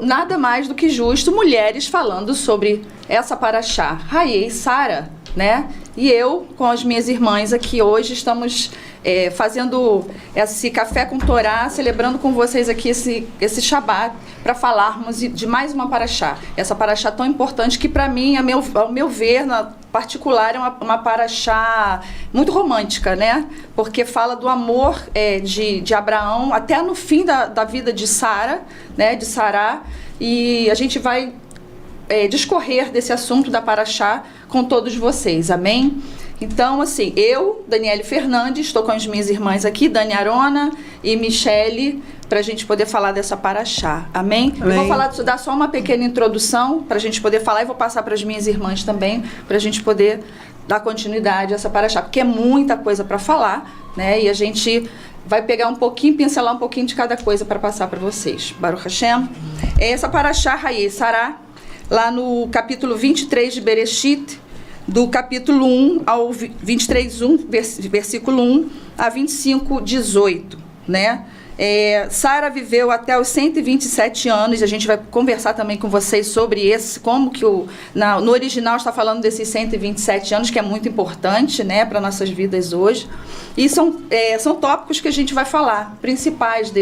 Nada mais do que justo mulheres falando sobre essa paraxá, Hayei Sara, né? E eu, com as minhas irmãs aqui hoje, estamos fazendo esse café com Torá, celebrando com vocês aqui esse Shabat, para falarmos de mais uma paraxá. Essa paraxá tão importante que, para mim, ao meu ver, na particular, é uma paraxá muito romântica, né? Porque fala do amor de Abraão até no fim da vida de Sara, né? De Sará. E a gente vai discorrer desse assunto da paraxá com todos vocês, amém? Então, assim, eu, Daniele Fernandes, estou com as minhas irmãs aqui, Dani Arona e Michele, para a gente poder falar dessa paraxá, amém? Eu vou dar só uma pequena introdução para a gente poder falar e vou passar para as minhas irmãs também, para a gente poder dar continuidade a essa paraxá, porque é muita coisa para falar, né? E a gente vai pegar um pouquinho, pincelar um pouquinho de cada coisa para passar para vocês. Baruch Hashem. Essa paraxá, Hayei Sará, lá no capítulo 23 de Bereshit, do capítulo 1 ao 23, versículo 1 a 25, 18, né? Sara viveu até os 127 anos, a gente vai conversar também com vocês sobre como que no original está falando desses 127 anos, que é muito importante, né, para nossas vidas hoje. E são tópicos que a gente vai falar, principais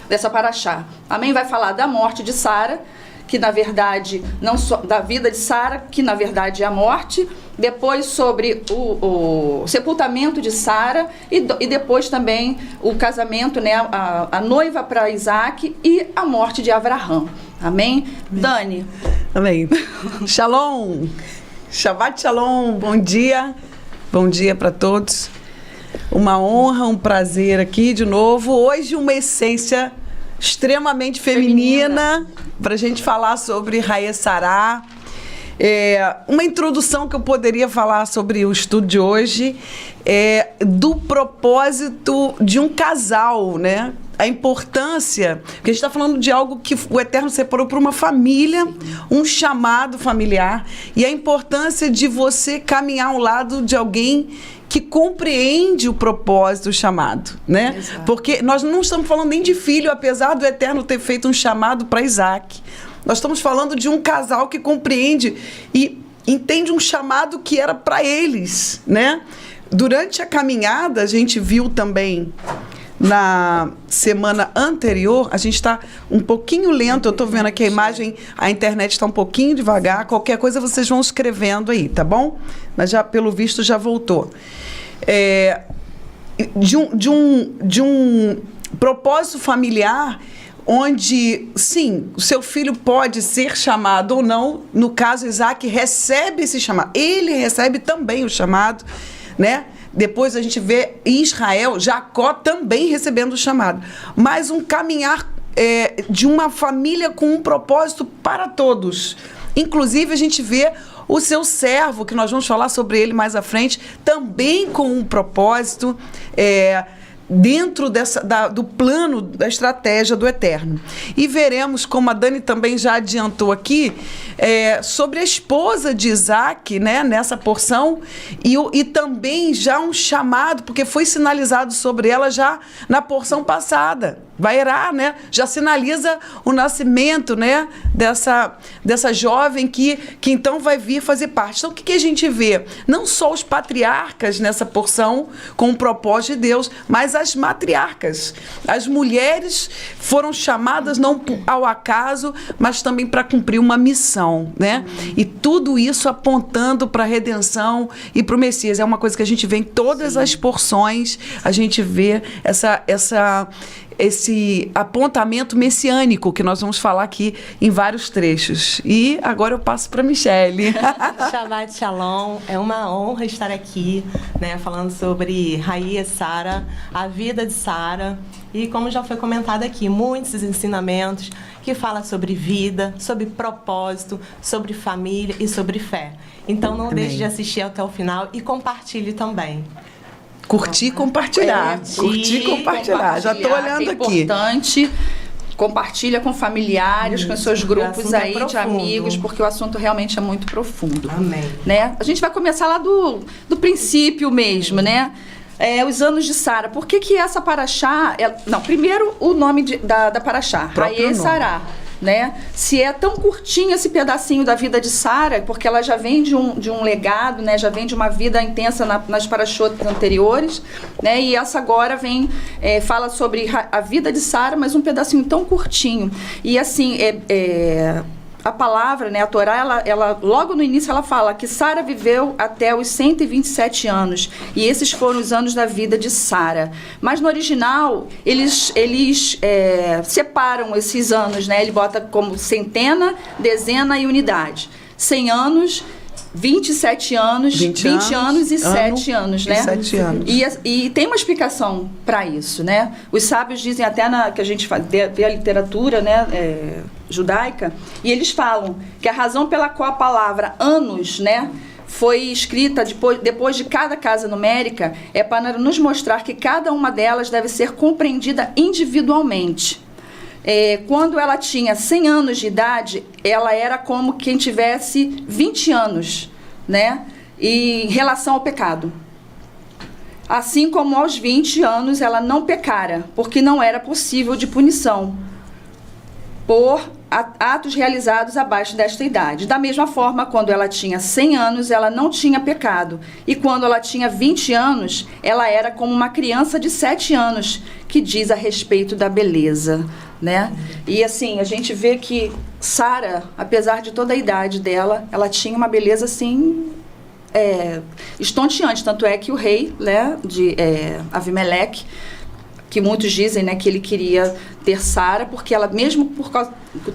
dessa paraxá. Amém? Vai falar da morte de Sara, que na verdade, não só da vida de Sara, que na verdade é a morte, depois sobre o sepultamento de Sara e depois também o casamento, né, a noiva para Isaac e a morte de Abraão. Amém? Dani. Amém. Shalom. Shabbat Shalom. Bom dia. Bom dia para todos. Uma honra, um prazer aqui de novo. Hoje uma essência extremamente feminina para a gente falar sobre Hayei Sará. Uma introdução que eu poderia falar sobre o estudo de hoje do propósito de um casal, né? A importância, porque a gente está falando de algo que o Eterno separou para uma família, um chamado familiar, e a importância de você caminhar ao lado de alguém que compreende o propósito, o chamado, né? Exato. Porque nós não estamos falando nem de filho, apesar do Eterno ter feito um chamado para Isaac. Nós estamos falando de um casal que compreende e entende um chamado que era para eles, né? Durante a caminhada, a gente viu também, na semana anterior, a gente está um pouquinho lento, eu estou vendo aqui a imagem, a internet está um pouquinho devagar, qualquer coisa vocês vão escrevendo aí, tá bom? Mas já, pelo visto, já voltou. De um propósito familiar, onde, sim, o seu filho pode ser chamado ou não, no caso, Isaac recebe esse chamado, ele recebe também o chamado, né? Depois a gente vê Israel, Jacó também recebendo o chamado. Mas um caminhar de uma família com um propósito para todos. Inclusive, a gente vê o seu servo, que nós vamos falar sobre ele mais à frente, também com um propósito dentro do plano, da estratégia do Eterno. E veremos, como a Dani também já adiantou aqui, sobre a esposa de Isaac, né, nessa porção, e também já um chamado, porque foi sinalizado sobre ela já na porção passada. Vairá, né? Já sinaliza o nascimento, né, dessa jovem que então vai vir fazer parte. Então, o que a gente vê? Não só os patriarcas nessa porção com o propósito de Deus, mas as matriarcas. As mulheres foram chamadas não ao acaso, mas também para cumprir uma missão, né? E tudo isso apontando para a redenção e para o Messias. É uma coisa que a gente vê em todas as porções, a gente vê esse apontamento messiânico que nós vamos falar aqui em vários trechos. E agora eu passo para a Michele. Shabbat Shalom, é uma honra estar aqui, né, falando sobre Hayei Sará, a vida de Sara, e como já foi comentado aqui, muitos ensinamentos que falam sobre vida, sobre propósito, sobre família e sobre fé. Então não deixe de assistir até o final e compartilhe também. Curtir e compartilhar. Curtir e compartilhar. Já estou olhando aqui. É importante. Compartilha com familiares, com seus grupos aí de amigos, porque o assunto realmente é muito profundo. Amém. Né? A gente vai começar lá do princípio mesmo, né? Os anos de Sara. Por que essa paraxá... primeiro o nome da paraxá, Hayei Sará. Né? Se é tão curtinho esse pedacinho da vida de Sara, porque ela já vem de um legado, né? Já vem de uma vida intensa nas parashot anteriores, né? E essa agora fala sobre a vida de Sara, mas um pedacinho tão curtinho. E assim, a palavra, né, a Torá, ela logo no início ela fala que Sara viveu até os 127 anos, e esses foram os anos da vida de Sara. Mas no original, eles separam esses anos, né? Ele bota como centena, dezena e unidade. 100 anos, 27 anos, 20 anos e 7 anos, né? 7 anos. E tem uma explicação para isso, né? Os sábios dizem até que a gente vê a literatura, né, judaica, e eles falam que a razão pela qual a palavra anos, né, foi escrita depois de cada casa numérica é para nos mostrar que cada uma delas deve ser compreendida individualmente. Quando ela tinha 100 anos de idade, ela era como quem tivesse 20 anos, né, em relação ao pecado. Assim como aos 20 anos ela não pecara, porque não era possível de punição por atos realizados abaixo desta idade. Da mesma forma, quando ela tinha 100 anos, ela não tinha pecado. E quando ela tinha 20 anos, ela era como uma criança de 7 anos, que diz a respeito da beleza, né? E assim, a gente vê que Sara, apesar de toda a idade dela, ela tinha uma beleza assim... estonteante. Tanto é que o rei, né, de Avimeleque, que muitos dizem, né, que ele queria ter Sara, porque ela, mesmo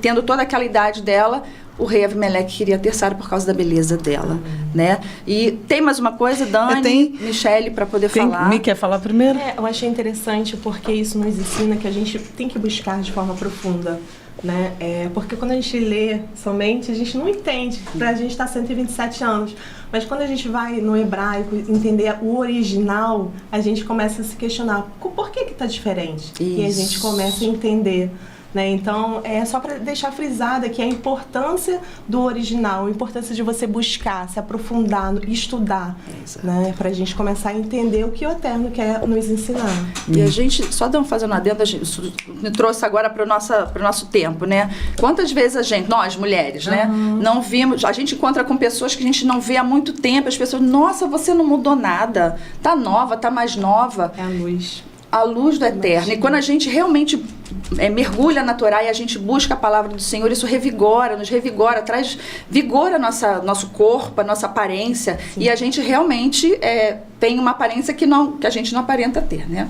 tendo toda aquela idade dela, o rei Avimeleque queria ter Sara por causa da beleza dela, né? E tem mais uma coisa, Dani, Michele, para poder falar. Me quer falar primeiro? Eu achei interessante porque isso nos ensina que a gente tem que buscar de forma profunda, né? Porque quando a gente lê somente, a gente não entende. Pra gente tá 127 anos. Mas quando a gente vai no hebraico entender o original, a gente começa a se questionar por que tá diferente? Isso. E a gente começa a entender, né? Então, é só para deixar frisada que a importância do original, a importância de você buscar, se aprofundar, estudar, né? Para a gente começar a entender o que o Eterno quer nos ensinar. E a gente, só fazendo uma adenda, a gente me trouxe agora para o nosso tempo, né? Quantas vezes nós mulheres, né, não vimos, a gente encontra com pessoas que a gente não vê há muito tempo, as pessoas, nossa, você não mudou nada, tá nova, tá mais nova. É a luz. A luz do Eterno. E quando a gente realmente mergulha na Torá e a gente busca a palavra do Senhor, isso nos revigora, traz vigor ao nosso corpo, a nossa aparência. Sim. E a gente realmente tem uma aparência que a gente não aparenta ter, né?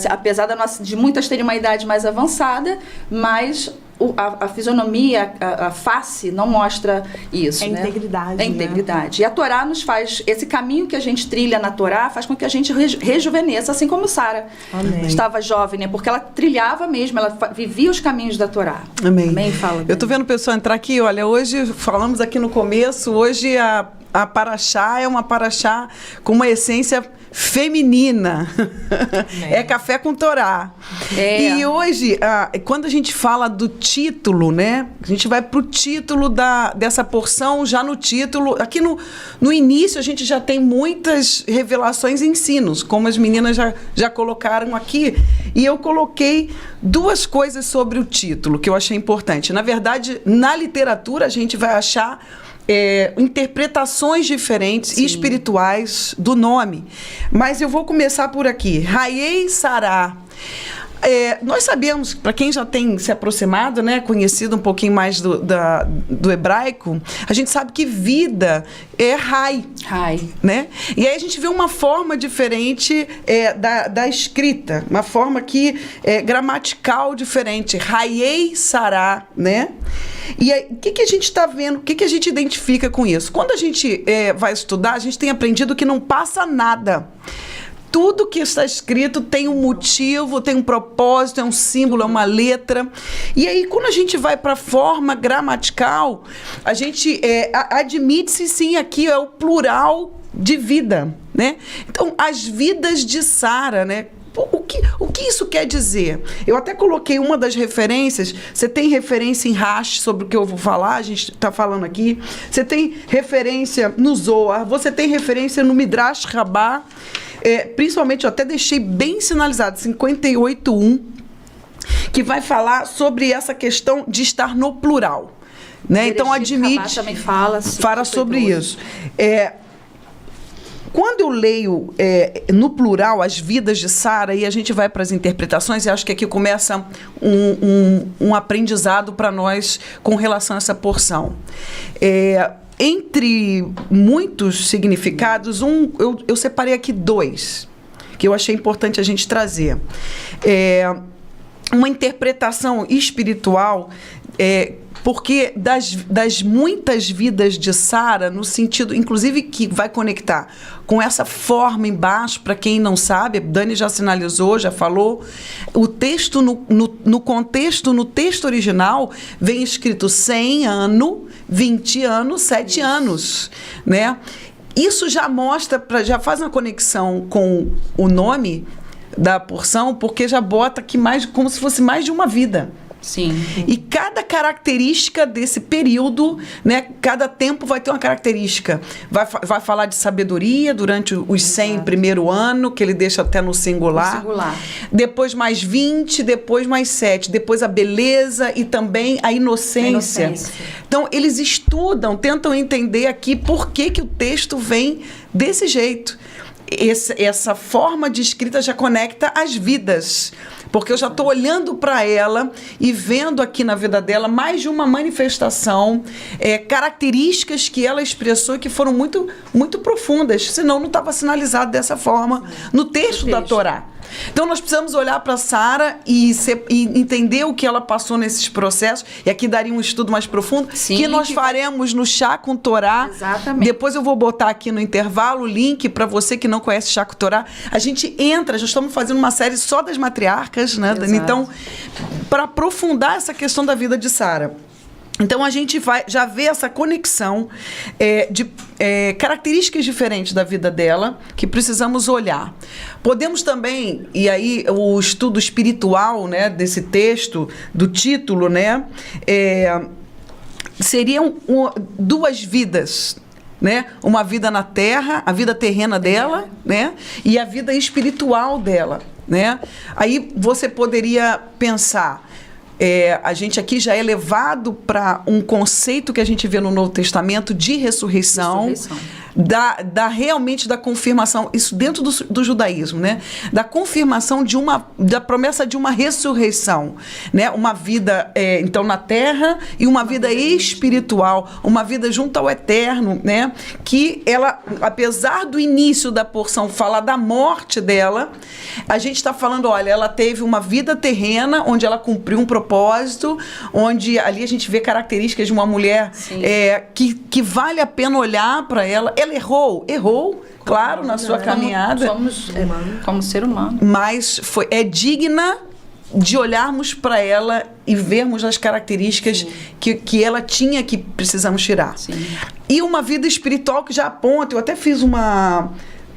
Apesar de muitas terem uma idade mais avançada, mas a fisionomia, a face não mostra isso, né? Integridade. Integridade. E a Torá nos faz, esse caminho que a gente trilha na Torá faz com que a gente rejuvenesça, assim como Sara estava jovem, né? Porque ela trilhava mesmo, ela vivia os caminhos da Torá. Amém. Amém, fala. Eu tô vendo o pessoal entrar aqui, olha, hoje falamos aqui no começo, hoje a paraxá é uma paraxá com uma essência feminina. É café com Torá. E hoje, quando a gente fala do título, né? A gente vai pro título dessa porção, já no título. Aqui no início a gente já tem muitas revelações e ensinos, como as meninas já colocaram aqui. E eu coloquei duas coisas sobre o título que eu achei importante. Na verdade, na literatura a gente vai achar interpretações diferentes e espirituais do nome. Mas eu vou começar por aqui. Hayei Sará. Nós sabemos, para quem já tem se aproximado, né, conhecido um pouquinho mais do hebraico, a gente sabe que vida é Rai. Né? E aí a gente vê uma forma diferente da escrita, uma forma gramatical diferente. Hayei Sará, né? E aí, o que a gente está vendo? O que a gente identifica com isso? Quando a gente vai estudar, a gente tem aprendido que não passa nada. Tudo que está escrito tem um motivo, tem um propósito, é um símbolo, é uma letra. E aí, quando a gente vai para a forma gramatical, a gente admite-se, sim, aqui é o plural de vida, né? Então, as vidas de Sara, né? O que isso quer dizer? Eu até coloquei uma das referências. Você tem referência em Rashi sobre o que eu vou falar, a gente está falando aqui. Você tem referência no Zohar, você tem referência no Midrash Rabbah. principalmente eu até deixei bem sinalizado, 58.1, que vai falar sobre essa questão de estar no plural. Né? Então, admite... também fala sobre isso. Quando eu leio no plural as vidas de Sara, e a gente vai para as interpretações, e acho que aqui começa um aprendizado para nós com relação a essa porção. Entre muitos significados, eu separei aqui 2, que eu achei importante a gente trazer. Uma interpretação espiritual, porque das muitas vidas de Sara, no sentido, inclusive, que vai conectar com essa forma embaixo, para quem não sabe, Dani já sinalizou, já falou, o texto, no contexto, no texto original, vem escrito 100 anos, 20 anos, 7 anos, né? Isso já mostra, já faz uma conexão com o nome da porção, porque já bota aqui como se fosse mais de uma vida. Sim. E cada característica desse período, né, cada tempo vai ter uma característica. Vai falar de sabedoria durante os 100 primeiro ano, que ele deixa até no singular. Depois mais 20, depois mais 7. Depois a beleza e também a inocência. Então, eles estudam, tentam entender aqui por que o texto vem desse jeito. Essa forma de escrita já conecta as vidas, porque eu já estou olhando para ela e vendo aqui na vida dela mais de uma manifestação, características que ela expressou que foram muito, muito profundas, senão não estava sinalizado dessa forma no texto da Torá. Então, nós precisamos olhar para Sara e entender o que ela passou nesses processos, e aqui daria um estudo mais profundo, que nós faremos no Chá com Torá. Exatamente. Depois eu vou botar aqui no intervalo o link para você que não conhece Chá com Torá. A gente entra, já estamos fazendo uma série só das matriarcas, né, Dani? Então, para aprofundar essa questão da vida de Sara. Então, a gente já vê essa conexão de características diferentes da vida dela que precisamos olhar. Podemos também, e aí o estudo espiritual, né, desse texto, do título, né, seriam 2 vidas, né? Uma vida na terra, a vida terrena dela, né? E a vida espiritual dela, né? Aí você poderia pensar... a gente aqui já é levado para um conceito que a gente vê no Novo Testamento de ressurreição. Realmente da confirmação, isso dentro do judaísmo, né? Da confirmação da promessa de uma ressurreição, né? Uma vida, então, na terra e uma vida espiritual, uma vida junto ao eterno, né? Que ela, apesar do início da porção falar da morte dela, a gente está falando, olha, ela teve uma vida terrena, onde ela cumpriu um propósito, onde ali a gente vê características de uma mulher que vale a pena olhar para ela. Ela errou, claro, na sua caminhada. Somos como ser humano. Mas é digna de olharmos para ela e vermos as características que ela tinha que precisamos tirar. Sim. E uma vida espiritual que já aponta, eu até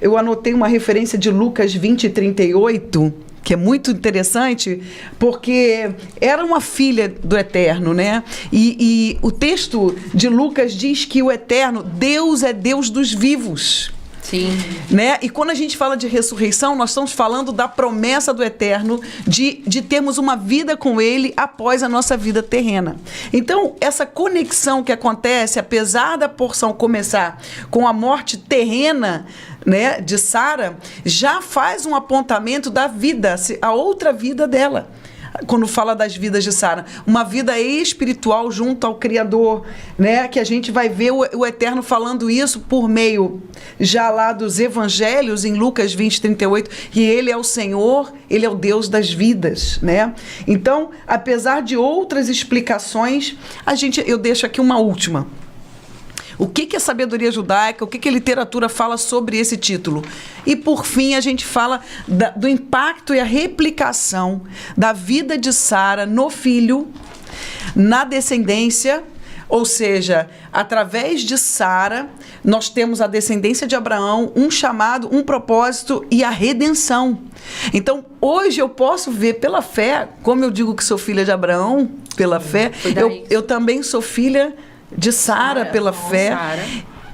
eu anotei uma referência de Lucas 20:38, que é muito interessante, porque era uma filha do Eterno, né? E o texto de Lucas diz que o Eterno, Deus é Deus dos vivos. Sim. Né? E quando a gente fala de ressurreição, nós estamos falando da promessa do Eterno de termos uma vida com Ele após a nossa vida terrena. Então, essa conexão que acontece, apesar da porção começar com a morte terrena, né, de Sara, já faz um apontamento da vida, a outra vida dela. Quando fala das vidas de Sara, uma vida espiritual junto ao Criador, né? Que a gente vai ver o Eterno falando isso por meio já lá dos Evangelhos, em Lucas 20:38, que Ele é o Senhor, Ele é o Deus das vidas, né? Então, apesar de outras explicações, eu deixo aqui uma última. O que a sabedoria judaica, o que a literatura fala sobre esse título? E, por fim, a gente fala do impacto e a replicação da vida de Sara no filho, na descendência, ou seja, através de Sara, nós temos a descendência de Abraão, um chamado, um propósito e a redenção. Então, hoje eu posso ver pela fé, como eu digo que sou filha de Abraão, pela fé, eu também sou filha de Sara pela fé.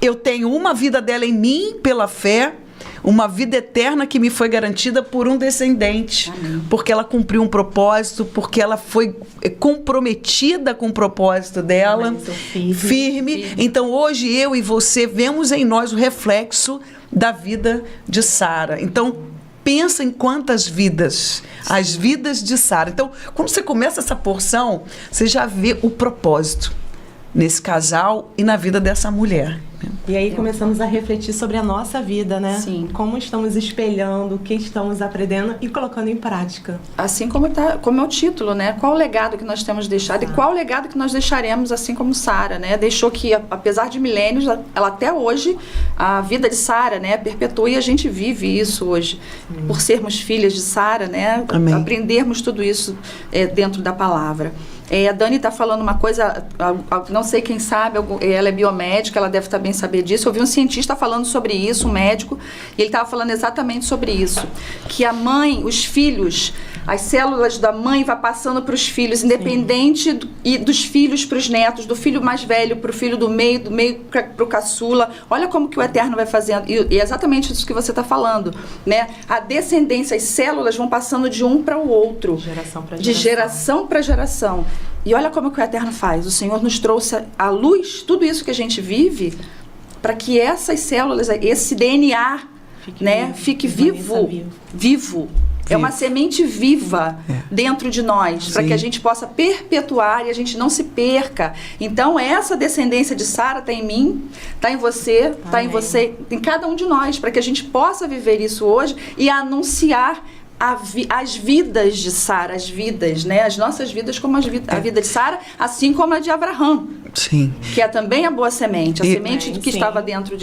Eu tenho uma vida dela em mim pela fé, uma vida eterna que me foi garantida por um descendente. Amém. Porque ela cumpriu um propósito, porque ela foi comprometida com o propósito dela, firme. Então, hoje, eu e você vemos em nós o reflexo da vida de Sara. Então, pensa em quantas vidas, as vidas de Sara. Então, quando você começa essa porção, você já vê o propósito nesse casal e na vida dessa mulher. E aí começamos a refletir sobre a nossa vida, né? Sim. Como estamos espelhando, o que estamos aprendendo e colocando em prática. Assim como é o título, né? Qual o legado que nós temos deixado e qual o legado que nós deixaremos, assim como Sara, né? Deixou que, apesar de milênios, ela até hoje, a vida de Sara, né, perpetua, e a gente vive isso hoje. Por sermos filhas de Sara, né? Amém. Aprendermos tudo isso dentro da palavra. A Dani está falando uma coisa, não sei quem sabe, ela é biomédica, ela deve também saber disso. Eu vi um cientista falando sobre isso, um médico, e ele estava falando exatamente sobre isso. Que a mãe, os filhos, as células da mãe vão passando para os filhos, independente e dos filhos para os netos, do filho mais velho para o filho do meio para o caçula. Olha como que o Eterno vai fazendo. E é exatamente isso que você está falando, né? A descendência, as células vão passando de um para o outro. De geração para geração. E olha como que o Eterno faz. O Senhor nos trouxe à luz tudo isso que a gente vive para que essas células, esse DNA, fique vivo. É uma semente viva dentro de nós, para que a gente possa perpetuar e a gente não se perca. Então, essa descendência de Sara está em mim, está em você, está em você, em cada um de nós, para que a gente possa viver isso hoje e anunciar as vidas de Sara, as vidas, né? As nossas vidas como a vida de Sara, assim como a de Abraão. Sim. Que é também a boa semente, a semente que estava dentro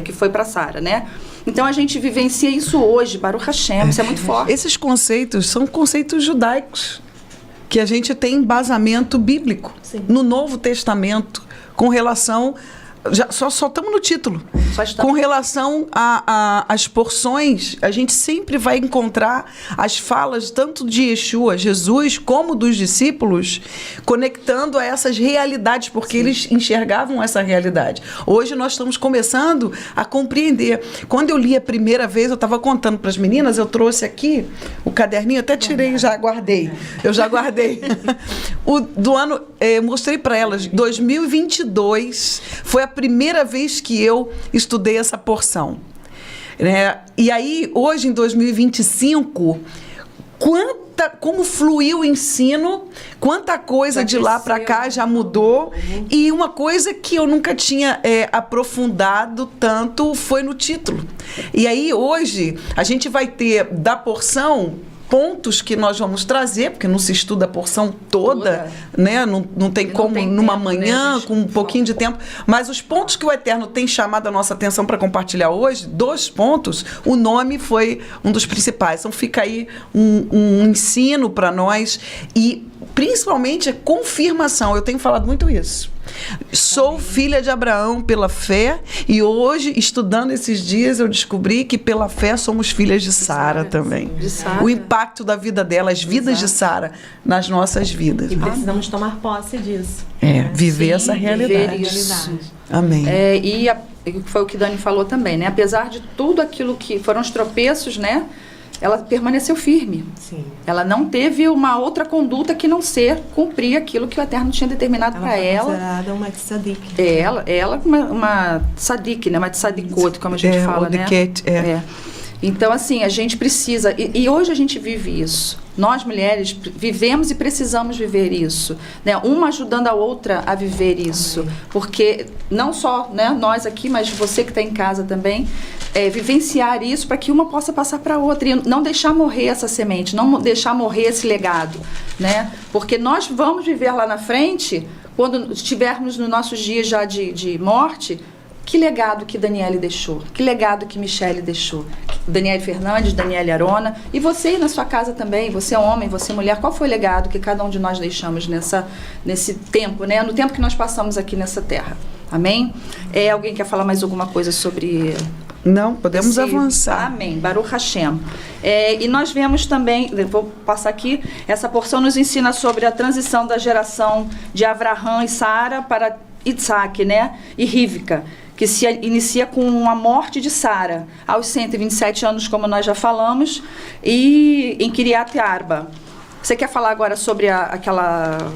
que foi para Sara, né? Então a gente vivencia isso hoje, Baruch Hashem, isso é muito forte. Esses conceitos são conceitos judaicos, que a gente tem embasamento bíblico no Novo Testamento, com relação... Só estamos no título. Com relação às porções, a gente sempre vai encontrar as falas tanto de Yeshua, Jesus, como dos discípulos, conectando a essas realidades, porque eles enxergavam essa realidade. Hoje nós estamos começando a compreender. Quando eu li a primeira vez, eu estava contando para as meninas, eu trouxe aqui o caderninho, até tirei, já guardei. Eu já guardei. Do ano, mostrei para elas, 2022, foi a primeira vez que eu estudei essa porção. E aí, hoje, em 2025, como fluiu o ensino, quanta coisa de lá para cá já mudou. E uma coisa que eu nunca tinha aprofundado tanto foi no título. E aí, hoje, a gente vai ter da porção... pontos que nós vamos trazer, porque não se estuda a porção toda, né? Não tem como numa manhã, com um pouquinho de tempo, mas os pontos que o Eterno tem chamado a nossa atenção para compartilhar hoje, 2 pontos, o nome foi um dos principais. Então fica aí um ensino para nós e principalmente a confirmação. Eu tenho falado muito isso. Sou filha de Abraão pela fé e hoje, estudando esses dias, eu descobri que pela fé somos filhas de Sara também. De Sara. O impacto da vida dela, as vidas de Sara nas nossas vidas. E precisamos tomar posse disso. Viver essa realidade. Viver isso. Amém. E foi o que Dani falou também, né? Apesar de tudo aquilo que foram os tropeços, né? Ela permaneceu firme. Sim. Ela não teve uma outra conduta que não ser cumprir aquilo que o Eterno tinha determinado para ela. Ela foi considerada uma tzadik. Ela uma tzadik, né? Uma tzadikot, como a gente fala, né? Então, assim, a gente precisa... E hoje a gente vive isso. Nós, mulheres, vivemos e precisamos viver isso. Né? Uma ajudando a outra a viver isso. Amém. Porque não só, né, nós aqui, mas você que está em casa também, vivenciar isso para que uma possa passar para a outra. E não deixar morrer essa semente, não deixar morrer esse legado. Né? Porque nós vamos viver lá na frente, quando estivermos nos nossos dias já de morte... Que legado que Daniele deixou? Que legado que Michele deixou? Daniele Fernandes, Daniele Arona. E você aí na sua casa também, você homem, você mulher, qual foi o legado que cada um de nós deixamos nesse tempo, né? No tempo que nós passamos aqui nessa terra. Amém? Alguém quer falar mais alguma coisa sobre... Não, podemos avançar. Amém. Baruch Hashem. E nós vemos também, vou passar aqui, essa porção nos ensina sobre a transição da geração de Avraham e Sara para Isaac, né? E Rivka, que se inicia com a morte de Sara, aos 127 anos, como nós já falamos, e em Kiriat Arba. Você quer falar agora sobre aquela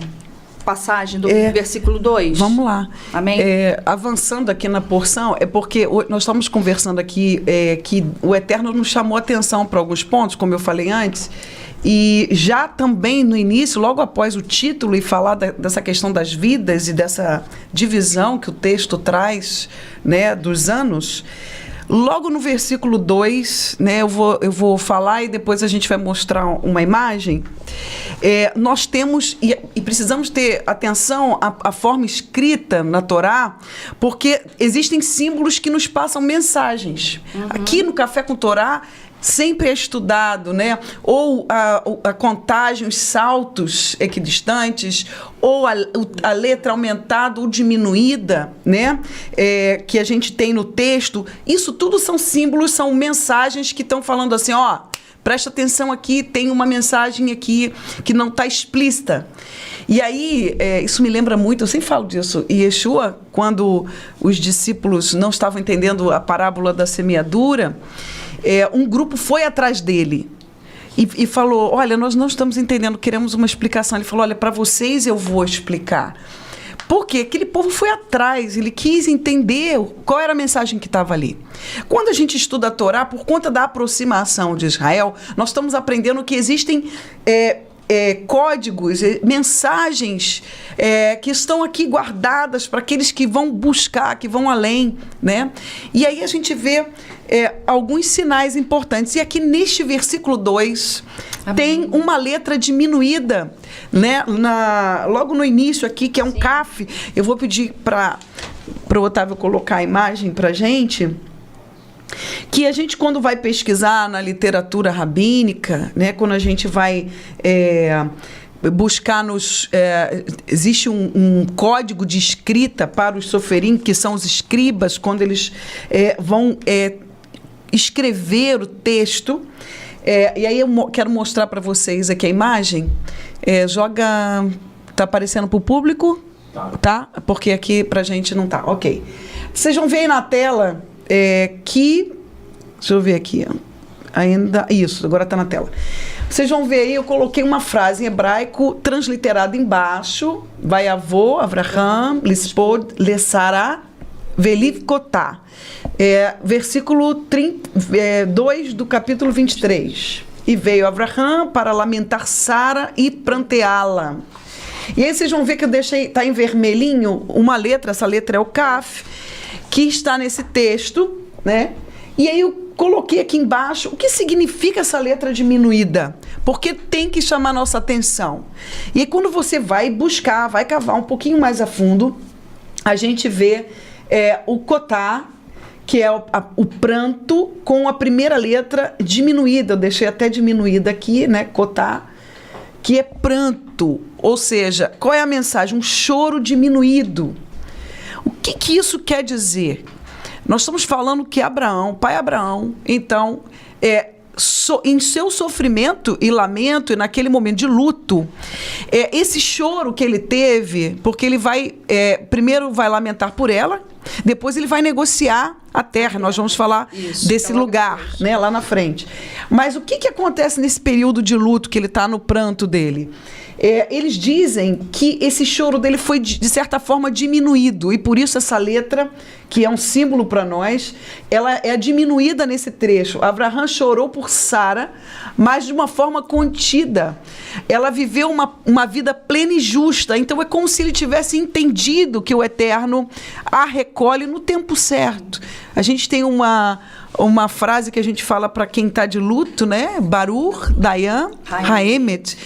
passagem do versículo 2? Vamos lá. Amém? Avançando aqui na porção, é porque nós estamos conversando aqui que o Eterno nos chamou a atenção para alguns pontos, como eu falei antes, e já também no início, logo após o título e falar dessa questão das vidas e dessa divisão que o texto traz, né, dos anos, logo no versículo 2, né, eu vou falar e depois a gente vai mostrar uma imagem. Nós temos, e precisamos ter atenção à forma escrita na Torá, porque existem símbolos que nos passam mensagens. Aqui no Café com Torá, sempre é estudado, né? Ou a contagem, os saltos equidistantes, ou a letra aumentada ou diminuída, né? Que a gente tem no texto. Isso tudo são símbolos, são mensagens que estão falando assim, ó, presta atenção aqui, tem uma mensagem aqui que não está explícita. E aí, isso me lembra muito, eu sempre falo disso, e Yeshua, quando os discípulos não estavam entendendo a parábola da semeadura, um grupo foi atrás dele e falou, olha, nós não estamos entendendo, queremos uma explicação. Ele falou, olha, para vocês eu vou explicar. Porque aquele povo foi atrás, ele quis entender qual era a mensagem que estava ali. Quando a gente estuda a Torá, por conta da aproximação de Israel, nós estamos aprendendo que existem códigos, mensagens que estão aqui guardadas para aqueles que vão buscar, que vão além, né? E aí a gente vê alguns sinais importantes. E aqui neste versículo 2 tem uma letra diminuída, né? Logo no início aqui, que é um Kaf. Eu vou pedir para o Otávio colocar a imagem para a gente. Que a gente, quando vai pesquisar na literatura rabínica, né, quando a gente vai buscar existe um código de escrita para os soferim, que são os escribas, quando eles vão escrever o texto. E aí eu quero mostrar para vocês aqui a imagem. Está aparecendo para o público? Tá? Porque aqui para a gente não tá. Ok. Vocês vão ver aí na tela... deixa eu ver aqui, ainda, isso, agora está na tela. Vocês vão ver aí, eu coloquei uma frase em hebraico transliterada embaixo, Vayavô, Avraham, Lispod, Lesará, Velivkotá. Versículo 2 do capítulo 23. E veio Avraham para lamentar Sara e pranteá-la. E aí vocês vão ver que eu deixei, está em vermelhinho, uma letra, essa letra é o Kaf, que está nesse texto, né? E aí eu coloquei aqui embaixo o que significa essa letra diminuída, porque tem que chamar nossa atenção. E aí quando você vai buscar, vai cavar um pouquinho mais a fundo, a gente vê o Kotá, que é o pranto, com a primeira letra diminuída. Eu deixei até diminuída aqui, né? Kotá, que é pranto. Ou seja, qual é a mensagem? Um choro diminuído. O que isso quer dizer? Nós estamos falando que Abraão, pai Abraão, então, em seu sofrimento e lamento, e naquele momento de luto, esse choro que ele teve, porque ele vai, primeiro vai lamentar por ela, depois ele vai negociar a terra. Nós vamos falar desse lugar, né, lá na frente. Mas o que acontece nesse período de luto que ele está no pranto dele? Eles dizem que esse choro dele foi, de certa forma, diminuído. E por isso essa letra, que é um símbolo para nós, ela é diminuída nesse trecho. Avraham chorou por Sara, mas de uma forma contida. Ela viveu uma vida plena e justa. Então é como se ele tivesse entendido que o Eterno a recolhe no tempo certo. A gente tem uma frase que a gente fala para quem está de luto, né? Baruch Dayan Haemet,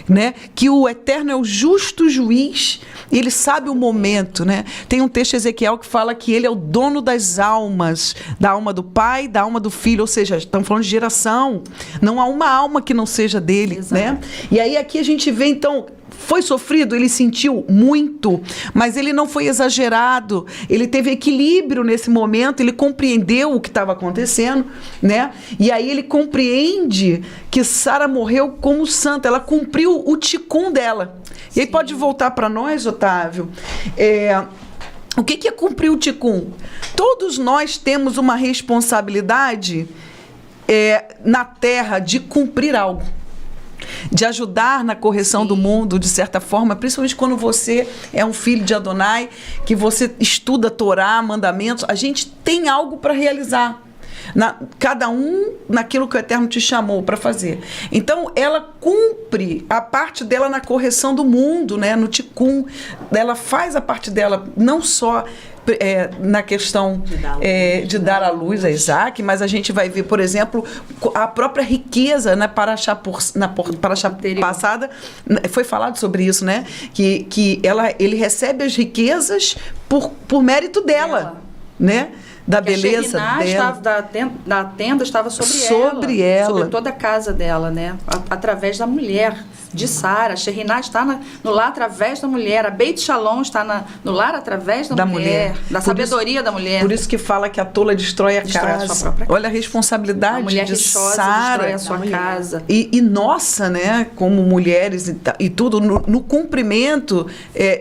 né? Que o Eterno é o justo juiz, ele sabe o momento, né? Tem um texto de Ezequiel que fala que ele é o dono das almas, da alma do pai, da alma do filho, ou seja, estamos falando de geração, não há uma alma que não seja dele. Exato. Né? E aí aqui a gente vê, então, foi sofrido, ele sentiu muito, mas ele não foi exagerado, ele teve equilíbrio nesse momento, ele compreendeu o que estava acontecendo, né? E aí ele compreende que Sara morreu como santa, ela cumpriu o tikkun dela. E aí pode voltar para nós, Otávio. O que é cumprir o Tikkun? Todos nós temos uma responsabilidade na Terra de cumprir algo, de ajudar na correção do mundo, de certa forma, principalmente quando você é um filho de Adonai, que você estuda Torá, mandamentos, a gente tem algo para realizar. Cada um naquilo que o Eterno te chamou para fazer. Então, ela cumpre a parte dela na correção do mundo, né? No Tikkun. Ela faz a parte dela não só na questão de dar à luz a Isaac, mas a gente vai ver, por exemplo, a própria riqueza, né? Na Parashá passada foi falado sobre isso, né? Que ele recebe as riquezas por mérito dela, né? Da beleza dela. Da tenda estava sobre ela, sobre toda a casa dela, né? Através da mulher de Sara. Sherinah está no lar através da mulher. A Beit Shalom está no lar através da mulher. Da sabedoria da mulher. Por isso que fala que a tola destrói a casa. A sua própria casa. Olha a responsabilidade a mulher de destrói Sara. a sua casa. E nossa, né? Como mulheres e tudo, no cumprimento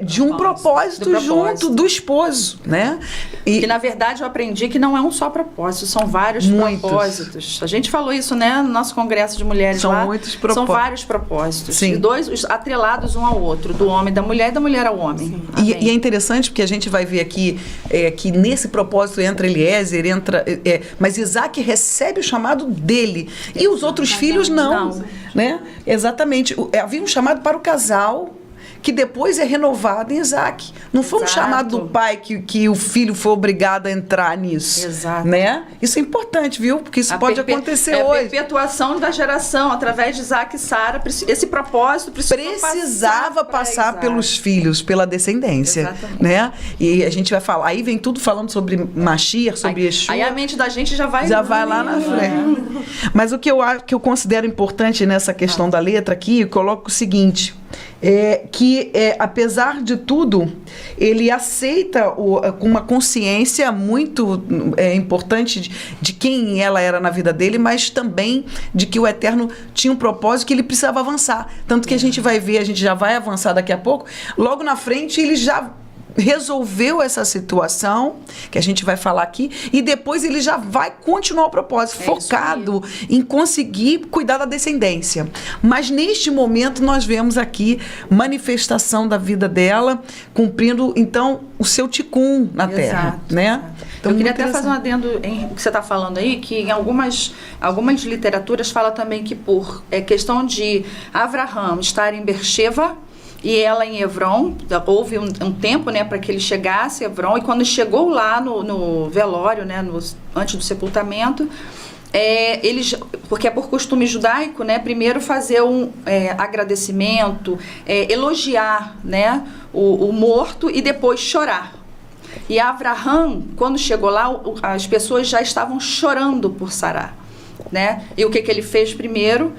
de um propósito junto do esposo, né? Que, na verdade, eu aprendi que não é um só propósito, são vários propósitos. A gente falou isso, né, no nosso congresso de mulheres lá. Muitos propósitos. São vários propósitos. Sim. E dois atrelados um ao outro, do homem da mulher e da mulher ao homem. E é interessante porque a gente vai ver aqui que nesse propósito entra Eliezer, mas Isaac recebe o chamado dele. E os outros filhos não. Né? Exatamente. Havia um chamado para o casal, que depois é renovado em Isaac. Não foi um chamado do pai que o filho foi obrigado a entrar nisso. Exato. Né? Isso é importante, viu? Porque isso pode acontecer hoje. A perpetuação da geração, através de Isaac e Sara, esse propósito precisava passar pelos filhos, pela descendência. Exatamente. Né? E a gente vai falar, aí vem tudo falando sobre Mashiach, sobre Yeshua. Aí a mente da gente já vai lá na frente. Mas o que eu considero importante nessa questão da letra aqui, eu coloco o seguinte... apesar de tudo, ele aceita com uma consciência muito importante de quem ela era na vida dele, mas também de que o Eterno tinha um propósito que ele precisava avançar. Tanto que a gente vai ver, a gente já vai avançar daqui a pouco, logo na frente ele já resolveu essa situação, que a gente vai falar aqui, e depois ele já vai continuar o propósito, focado em conseguir cuidar da descendência. Mas neste momento nós vemos aqui manifestação da vida dela, cumprindo, então, o seu tikkun na Terra. Né? Então, eu queria até fazer um adendo em que você está falando aí, que em algumas literaturas fala também que por questão de Avraham estar em Beersheba, e ela em Hebron, houve um tempo, né, para que ele chegasse a Hebron, e quando chegou lá no velório, né, antes do sepultamento, eles, porque é por costume judaico, né, primeiro fazer um agradecimento, elogiar, né, o morto e depois chorar. E Avraham, quando chegou lá, as pessoas já estavam chorando por Sará, né? E o que ele fez primeiro?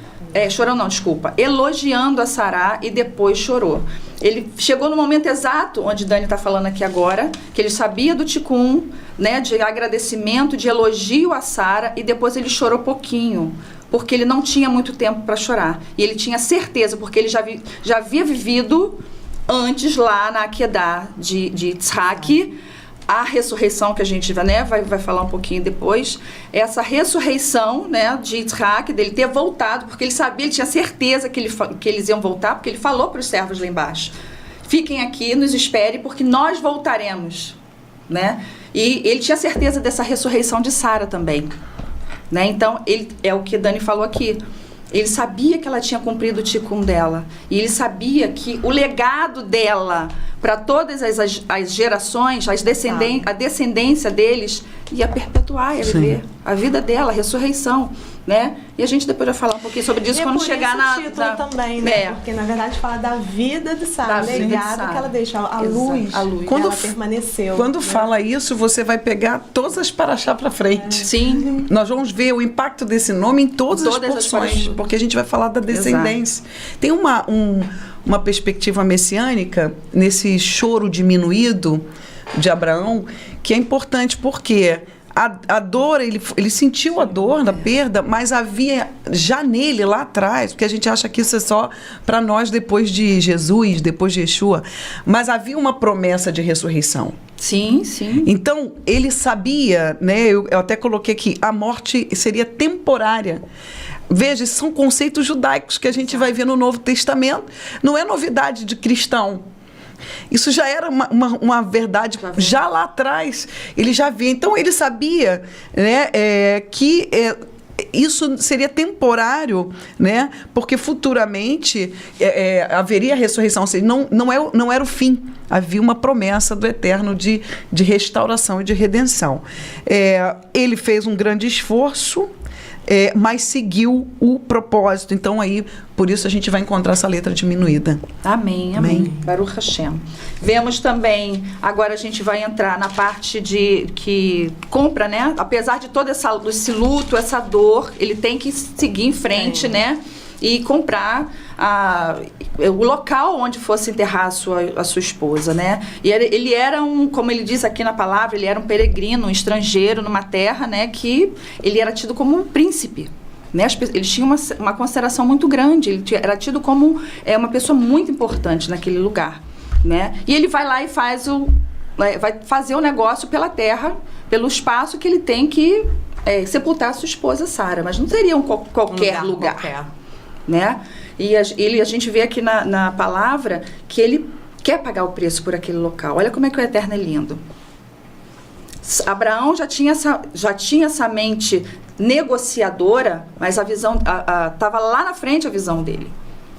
Elogiando a Sará e depois chorou. Ele chegou no momento exato, onde Dani está falando aqui agora, que ele sabia do tikkun, né, de agradecimento, de elogio a Sara, e depois ele chorou pouquinho, porque ele não tinha muito tempo para chorar. E ele tinha certeza, porque ele já havia vivido antes lá na Akedah de Yitzhak, a ressurreição que a gente vai falar um pouquinho depois, essa ressurreição, né, de Yitzhak, dele ter voltado, porque ele sabia, ele tinha certeza que eles iam voltar, porque ele falou para os servos lá embaixo, fiquem aqui, nos esperem, porque nós voltaremos, né? E ele tinha certeza dessa ressurreição de Sara também, né? Então, é o que Dani falou aqui. Ele sabia que ela tinha cumprido o tikkun dela. E ele sabia que o legado dela para todas as gerações, a descendência deles, ia perpetuar, ia viver a vida dela, a ressurreição, né? E a gente depois vai falar um pouquinho sobre isso quando chegar na... E título também, né? Porque, na verdade, fala da vida de Sara, o legado que ela deixou, a luz. Ela permaneceu. Quando fala isso, você vai pegar todas as paraxá para frente. Sim. Nós vamos ver o impacto desse nome em todas as porções, porque a gente vai falar da descendência. Tem uma perspectiva messiânica nesse choro diminuído de Abraão, que é importante porque a dor, ele sentiu a dor da perda, mas havia já nele, lá atrás, porque a gente acha que isso é só para nós depois de Jesus, depois de Yeshua, mas havia uma promessa de ressurreição. Sim, sim. Então, ele sabia, né? Eu até coloquei aqui, a morte seria temporária. Veja, são conceitos judaicos que a gente vai ver no Novo Testamento. Não é novidade de cristão. Isso já era uma verdade já lá atrás. Ele já via. Então, ele sabia, né, que isso seria temporário, né? Porque futuramente haveria a ressurreição. Ou seja, não era o fim. Havia uma promessa do Eterno de restauração e de redenção. Ele fez um grande esforço, mas seguiu o propósito. Então, aí, por isso a gente vai encontrar essa letra diminuída. Amém, amém. Baruch Hashem. Vemos também, agora a gente vai entrar na parte de que compra, né? Apesar de todo esse luto, essa dor, ele tem que seguir em frente, né? E comprar o local onde fosse enterrar a sua esposa, né? E ele era como ele diz aqui na palavra, ele era um peregrino, um estrangeiro numa terra, né? Que ele era tido como um príncipe, né? Ele tinha uma consideração muito grande, ele era tido como uma pessoa muito importante naquele lugar, né? E ele vai lá e vai fazer o negócio pela terra, pelo espaço que ele tem que sepultar a sua esposa Sara, mas não seria qualquer lugar. Né? E a gente vê aqui na palavra que ele quer pagar o preço por aquele local. Olha como é que o Eterno é lindo. Abraão já tinha essa mente negociadora, mas a visão estava lá na frente, a visão dele.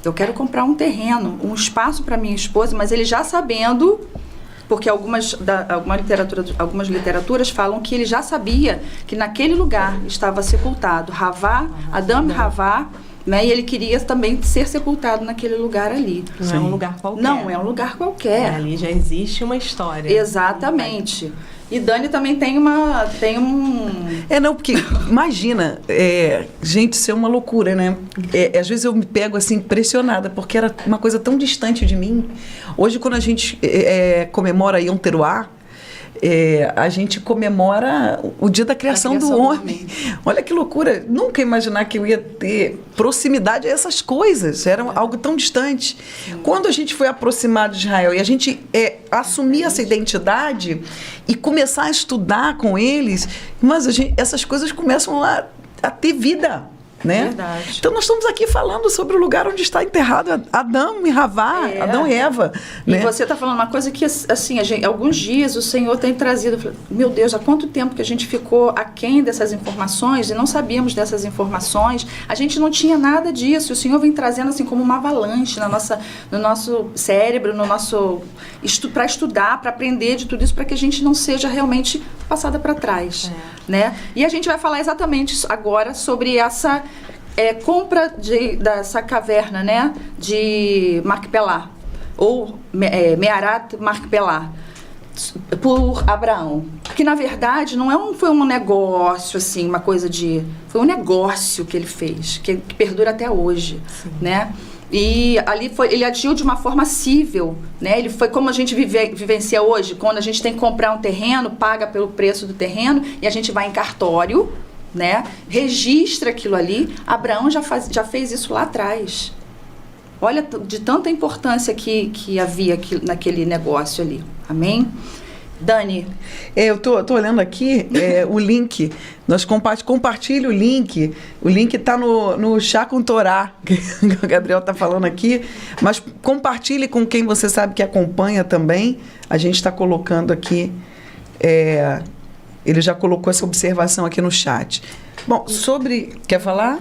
Eu quero comprar um terreno, um espaço para minha esposa, mas ele já sabendo, porque algumas literaturas falam que ele já sabia que naquele lugar estava sepultado Adão e Havá, né? E ele queria também ser sepultado naquele lugar ali. Não é um lugar qualquer. Não é um lugar qualquer. Ali já existe uma história. Exatamente. E Dani também tem um... Não, porque imagina, gente, isso é uma loucura, né? Às vezes eu me pego assim impressionada, porque era uma coisa tão distante de mim. Hoje, quando a gente comemora Yom Teruah, a gente comemora o dia da criação do homem. Olha que loucura. Nunca imaginar que eu ia ter proximidade a essas coisas. Era algo tão distante. Sim. Quando a gente foi aproximado de Israel e a gente assumir essa identidade e começar a estudar com eles, mas essas coisas começam a ter vida. Né? Verdade. Então nós estamos aqui falando sobre o lugar onde está enterrado Adão e Havá, Adão e Eva. E né? você está falando uma coisa que, assim, alguns dias o Senhor tem trazido. Meu Deus, há quanto tempo que a gente ficou aquém dessas informações e não sabíamos dessas informações? A gente não tinha nada disso. O Senhor vem trazendo assim como uma avalanche no nosso cérebro, para estudar, para aprender de tudo isso, para que a gente não seja realmente passada para trás. Né? E a gente vai falar exatamente agora sobre essa compra dessa caverna, né, de Macpelá, ou Mearat Macpelá, por Abraão. Porque, na verdade, não foi um negócio, assim, uma coisa de... Foi um negócio que ele fez, que perdura até hoje, né? E ali ele agiu de uma forma cível, né? Ele foi como a gente vivencia hoje, quando a gente tem que comprar um terreno, paga pelo preço do terreno, e a gente vai em cartório, né? Registra aquilo ali. Abraão já fez isso lá atrás. Olha, de tanta importância que havia naquele negócio ali. Amém? Dani. Eu tô olhando aqui o link. Nós compartilha o link. O link está no Chá com Torá, que o Gabriel está falando aqui. Mas compartilhe com quem você sabe que acompanha também. A gente está colocando aqui. Ele já colocou essa observação aqui no chat. Bom, quer falar?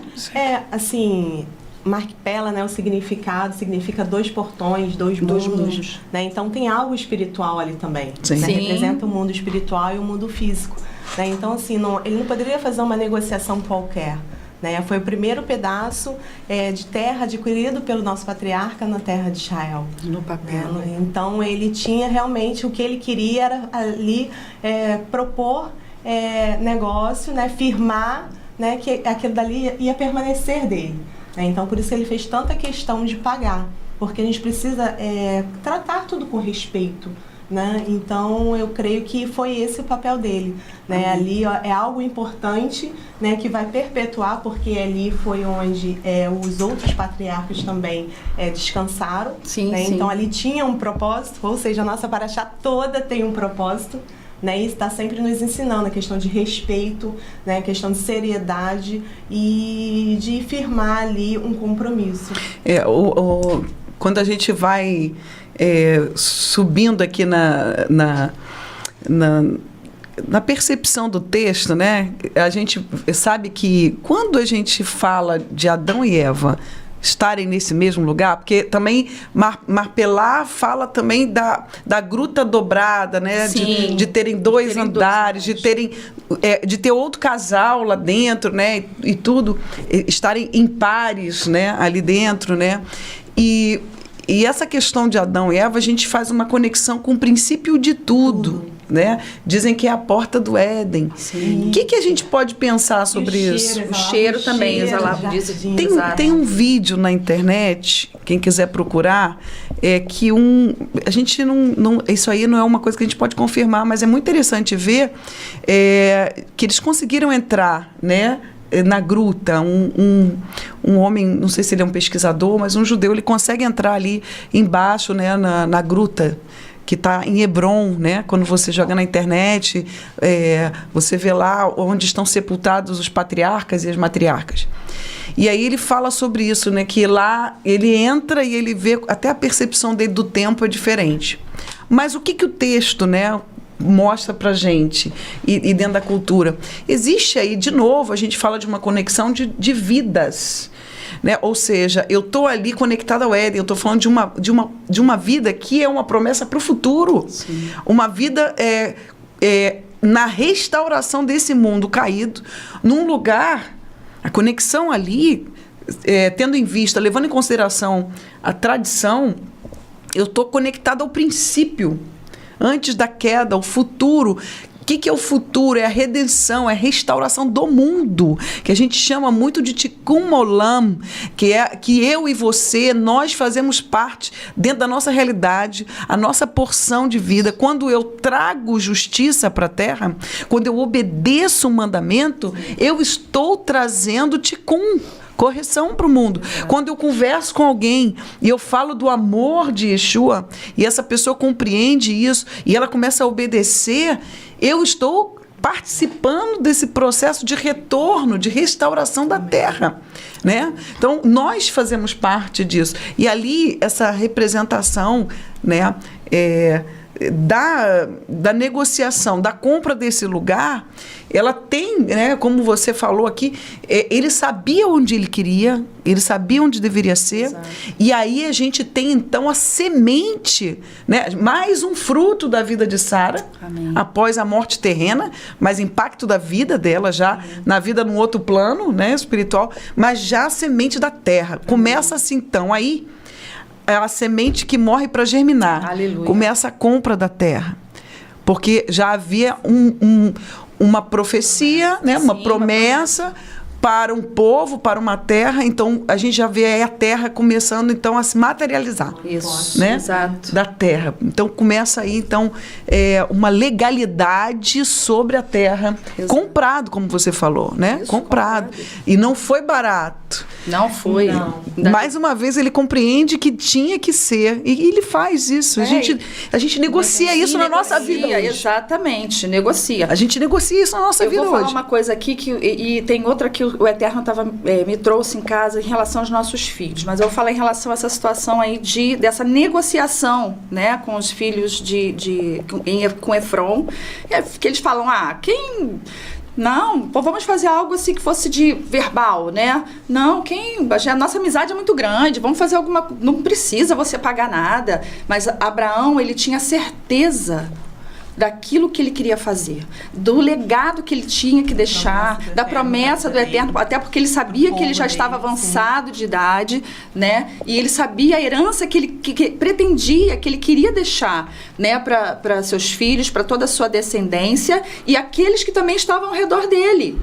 Assim, Macpela, né, o significado significa 2 portões, 2 mundos. Né? Então tem algo espiritual ali também. Sim. Né? Sim. Representa o mundo espiritual e o mundo físico. Né? Então, assim, ele não poderia fazer uma negociação qualquer. Né? Foi o primeiro pedaço de terra adquirido pelo nosso patriarca na terra de Israel. No papel. Né? Então, ele tinha realmente o que ele queria era ali propor negócio, né? Firmar, né? Que aquilo dali ia permanecer dele. Né? Então, por isso ele fez tanta questão de pagar, porque a gente precisa tratar tudo com respeito. né? Então eu creio que foi esse o papel dele, né? Ali ó, é algo importante, né, que vai perpetuar, porque ali foi onde os outros patriarcas também descansaram, sim, né? sim. Então ali tinha um propósito, ou seja, a nossa paraxá toda tem um propósito, né? E está sempre nos ensinando a questão de respeito, né? A questão de seriedade e de firmar ali um compromisso. Quando a gente vai subindo aqui na percepção do texto, né? A gente sabe que quando a gente fala de Adão e Eva estarem nesse mesmo lugar, porque também Marpelá fala também da gruta dobrada, né? De terem dois andares, de ter outro casal lá dentro, né? E tudo, estarem em pares, né? Ali dentro, né? E essa questão de Adão e Eva, a gente faz uma conexão com o princípio de tudo, né? Dizem que é a porta do Éden. O que a gente pode pensar sobre isso? O cheiro também, Tem um vídeo na internet, quem quiser procurar, que a gente não... Isso aí não é uma coisa que a gente pode confirmar, mas é muito interessante ver que eles conseguiram entrar, né? Na gruta, um homem, não sei se ele é um pesquisador, mas um judeu, ele consegue entrar ali embaixo, né, na gruta, que está em Hebron, né? Quando você joga na internet, você vê lá onde estão sepultados os patriarcas e as matriarcas. E aí ele fala sobre isso, né? Que lá ele entra e ele vê, até a percepção dele do tempo é diferente. Mas o que o texto, né, mostra pra gente e dentro da cultura? Existe aí, de novo, a gente fala de uma conexão de vidas, né? Ou seja, eu estou ali conectada ao Éden, eu estou falando de uma vida que é uma promessa para o futuro. Sim. Uma vida na restauração desse mundo caído, num lugar, a conexão ali, tendo em vista, levando em consideração a tradição, eu estou conectada ao princípio. Antes da queda, o futuro. O que é o futuro? É a redenção, é a restauração do mundo, que a gente chama muito de Tikkun Olam, que eu e você, nós fazemos parte dentro da nossa realidade, a nossa porção de vida. Quando eu trago justiça para a terra, quando eu obedeço o mandamento, eu estou trazendo Tikkun, correção para o mundo. Quando eu converso com alguém e eu falo do amor de Yeshua e essa pessoa compreende isso e ela começa a obedecer, eu estou participando desse processo de retorno, de restauração da terra, né? Então, nós fazemos parte disso. E ali, essa representação, né, da negociação, da compra desse lugar, ela tem, né, como você falou aqui, ele sabia onde ele queria, ele sabia onde deveria ser. Exato. E aí a gente tem então a semente, né, mais um fruto da vida de Sara, após a morte terrena, mas impacto da vida dela já, na vida num outro plano, né, espiritual, mas já a semente da terra. Começa assim então, aí é a semente que morre para germinar. Aleluia. Começa a compra da terra. Porque já havia uma profecia, né? Uma promessa para um povo, para uma terra. Então, a gente já vê aí a terra começando, então, a se materializar. Isso, né? Exato. Da terra. Então, começa aí, então, uma legalidade sobre a terra. Exato. Comprado, como você falou, né? Isso, comprado. E não foi barato. Não foi. Não. Mais uma vez, ele compreende que tinha que ser. E ele faz isso. A gente negocia isso na nossa vida hoje. Exatamente, negocia. A gente negocia isso na nossa vida hoje. Eu vou falar uma coisa aqui, e tem outra que o Eterno me trouxe em casa em relação aos nossos filhos. Mas eu vou falar em relação a essa situação aí dessa negociação, né, com os filhos com Efron. Que eles falam, não, vamos fazer algo assim que fosse de verbal, né? Não, a nossa amizade é muito grande, vamos fazer não precisa você pagar nada. Mas Abraão, ele tinha certeza daquilo que ele queria fazer, do legado que ele tinha que deixar, da promessa do Eterno, até porque ele sabia que ele já estava avançado de idade, né? E ele sabia a herança que ele pretendia, que ele queria deixar, né, para seus filhos, para toda a sua descendência e aqueles que também estavam ao redor dele.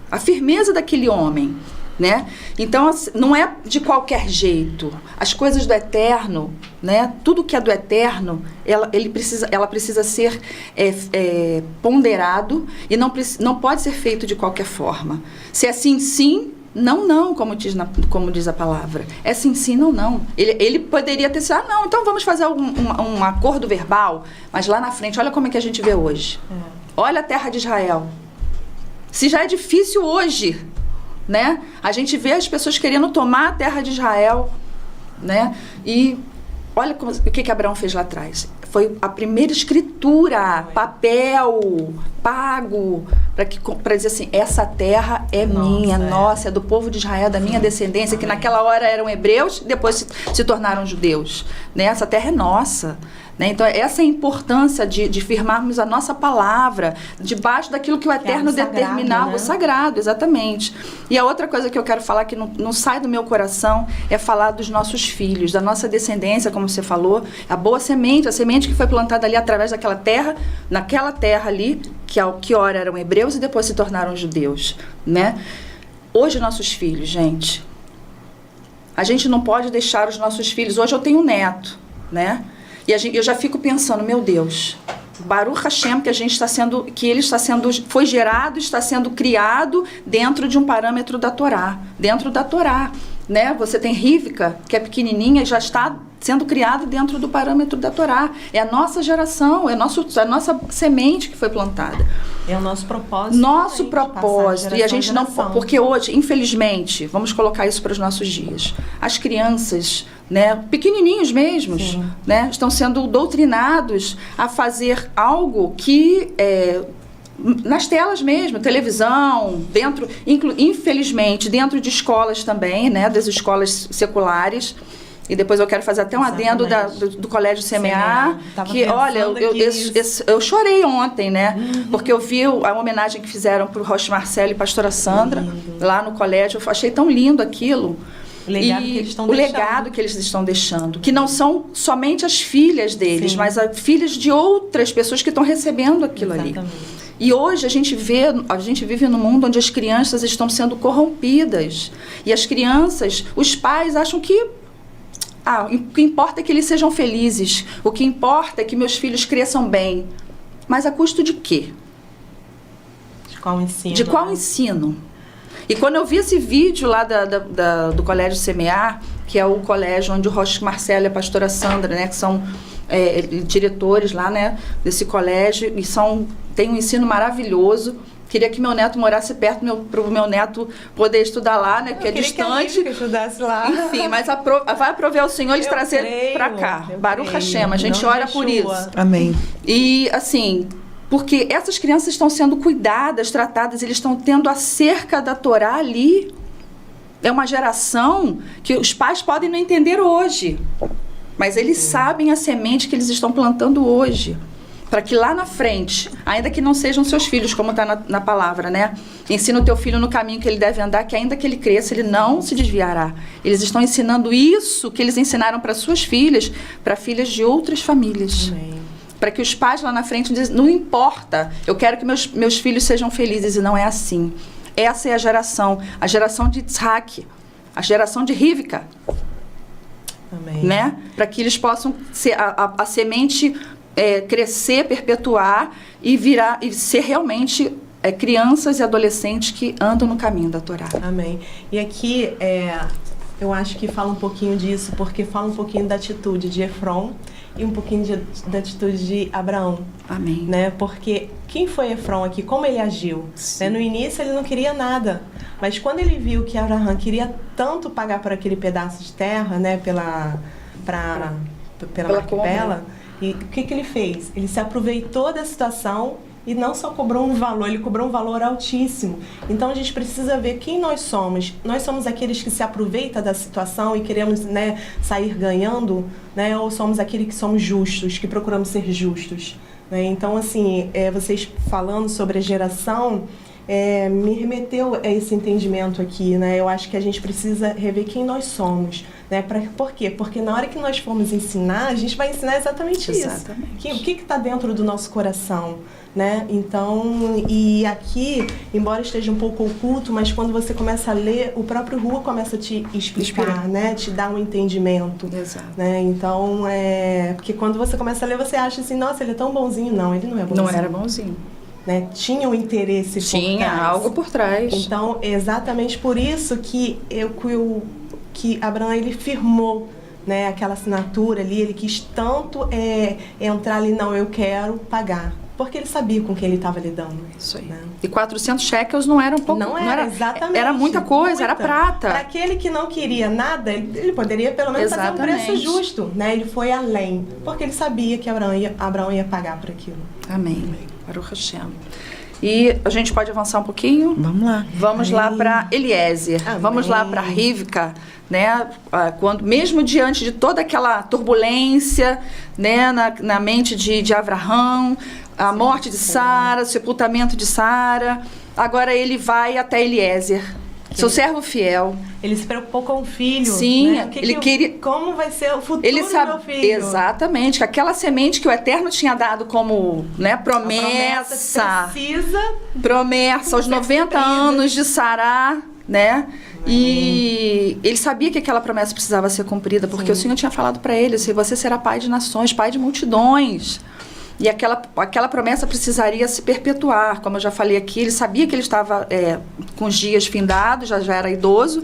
A firmeza daquele homem, né? Então, não é de qualquer jeito. As coisas do Eterno, né? Tudo que é do eterno, ela precisa ser ponderado e não pode ser feito de qualquer forma. Se é sim, sim, não, não, como diz a palavra. É sim, sim, não, não. Ele poderia ter sido, não, então vamos fazer um acordo verbal, mas lá na frente, olha como é que a gente vê hoje. Olha a terra de Israel. Se já é difícil hoje, né? A gente vê as pessoas querendo tomar a terra de Israel, né? E olha o que Abraão fez lá atrás. Foi a primeira escritura, papel, pago, para dizer assim, essa terra é minha, nossa, é do povo de Israel, da minha descendência, que naquela hora eram hebreus, depois se tornaram judeus. Né? Essa terra é nossa. Né? Então, essa é a importância de firmarmos a nossa palavra debaixo daquilo que o Eterno determinava, né? O sagrado, exatamente. E a outra coisa que eu quero falar, que não sai do meu coração, é falar dos nossos filhos, da nossa descendência, como você falou, a boa semente, a semente que foi plantada ali através daquela terra, naquela terra ali, que ora eram hebreus e depois se tornaram judeus. Né? Hoje, nossos filhos, gente, a gente não pode deixar os nossos filhos... Hoje eu tenho um neto, né? E eu já fico pensando, meu Deus, Baruch Hashem, foi gerado, está sendo criado dentro de um parâmetro da Torá, dentro da Torá, né? Você tem Rivka, que é pequenininha, já está sendo criada dentro do parâmetro da Torá. É a nossa geração, é a nossa semente que foi plantada. É o nosso propósito. Nosso propósito. E a gente não... Porque hoje, infelizmente, vamos colocar isso para os nossos dias, as crianças, né, pequenininhos mesmos, né, estão sendo doutrinados a fazer algo que... nas telas mesmo, televisão, infelizmente, dentro de escolas também, né, das escolas seculares. E depois eu quero fazer até um adendo do Colégio CMA, que, olha, eu chorei ontem, né? Porque eu vi a homenagem que fizeram para o Rocha Marcelo e pastora Sandra, lá no colégio. Eu achei tão lindo aquilo. O legado que eles estão deixando. Que não são somente as filhas deles, mas as filhas de outras pessoas que estão recebendo aquilo ali. E hoje a gente vive num mundo onde as crianças estão sendo corrompidas. E as crianças, os pais acham que o que importa é que eles sejam felizes. O que importa é que meus filhos cresçam bem. Mas a custo de quê? De qual ensino? De qual ensino? E quando eu vi esse vídeo lá do Colégio CMA, que é o colégio onde o Rocha Marcelo e a pastora Sandra, né, que são diretores lá, né, desse colégio, e tem um ensino maravilhoso. Queria que meu neto morasse perto para o meu neto poder estudar lá, né? Porque é distante. Que estudasse lá. Enfim, mas vai aprover o Senhor eles trazer para cá. Baruch Hashem, a gente ora por isso. Amém. E, assim, porque essas crianças estão sendo cuidadas, tratadas, eles estão tendo a cerca da Torá ali. É uma geração que os pais podem não entender hoje, mas eles sabem a semente que eles estão plantando hoje. Para que lá na frente, ainda que não sejam seus filhos, como está na palavra, né? Ensina o teu filho no caminho que ele deve andar, que ainda que ele cresça, ele não se desviará. Eles estão ensinando isso que eles ensinaram para suas filhas, para filhas de outras famílias. Para que os pais lá na frente dizem, não importa, eu quero que meus filhos sejam felizes, e não é assim. Essa é a geração de Yitzhak, a geração de Rivka. Né? Para que eles possam ser a semente... crescer, perpetuar e ser realmente crianças e adolescentes que andam no caminho da Torá. Amém. E aqui eu acho que fala um pouquinho disso, porque fala um pouquinho da atitude de Efron e um pouquinho da atitude de Abraão. Amém. Né? Porque quem foi Efron aqui? Como ele agiu? Né? No início ele não queria nada, mas quando ele viu que Abraão queria tanto pagar por aquele pedaço de terra, né, pela Macpela, e o que ele fez? Ele se aproveitou da situação e não só cobrou um valor, ele cobrou um valor altíssimo. Então a gente precisa ver quem nós somos. Nós somos aqueles que se aproveitam da situação e queremos, né, sair ganhando, né, ou somos aqueles que somos justos, que procuramos ser justos. Né? Então, assim, vocês falando sobre a geração, me remeteu a esse entendimento aqui. Né? Eu acho que a gente precisa rever quem nós somos. Né? Por quê? Porque na hora que nós formos ensinar, a gente vai ensinar exatamente isso. O que está dentro do nosso coração? Né? Então, e aqui, embora esteja um pouco oculto, mas quando você começa a ler, o próprio Rua começa a te explicar, né? Te dar um entendimento. Exato. Né? Então, porque quando você começa a ler, você acha assim, nossa, ele é tão bonzinho. Não, ele não é bonzinho. Não era bonzinho. Né? Tinha um interesse por trás. Tinha algo por trás. Então, exatamente por isso que Abraão, ele firmou, né, aquela assinatura ali, ele quis tanto entrar ali, não, eu quero pagar. Porque ele sabia com quem ele estava lidando. Isso aí. Né? E 400 shekels não era um pouco... Não era, exatamente. Era muita coisa, era prata. Para aquele que não queria nada, ele poderia pelo menos fazer um preço justo. Né? Ele foi além, porque ele sabia que Abraão ia pagar por aquilo. Amém. Baruch Hashem. E a gente pode avançar um pouquinho? Vamos lá. Vamos lá para Eliezer. Amém. Vamos lá para Rivka, né? Quando, mesmo diante de toda aquela turbulência, né, na mente de Avraham, a morte de Sara, o sepultamento de Sara, agora ele vai até Eliezer, seu servo fiel. Ele se preocupou com o filho. Sim, né? ele queria... Como vai ser o futuro ele do meu filho? Exatamente, que aquela semente que o Eterno tinha dado como, né, promessa aos 90 anos de Sará, né? E ele sabia que aquela promessa precisava ser cumprida, porque o Senhor tinha falado para ele, assim, você será pai de nações, pai de multidões. E aquela promessa precisaria se perpetuar. Como eu já falei aqui, ele sabia que ele estava com os dias findados, já era idoso,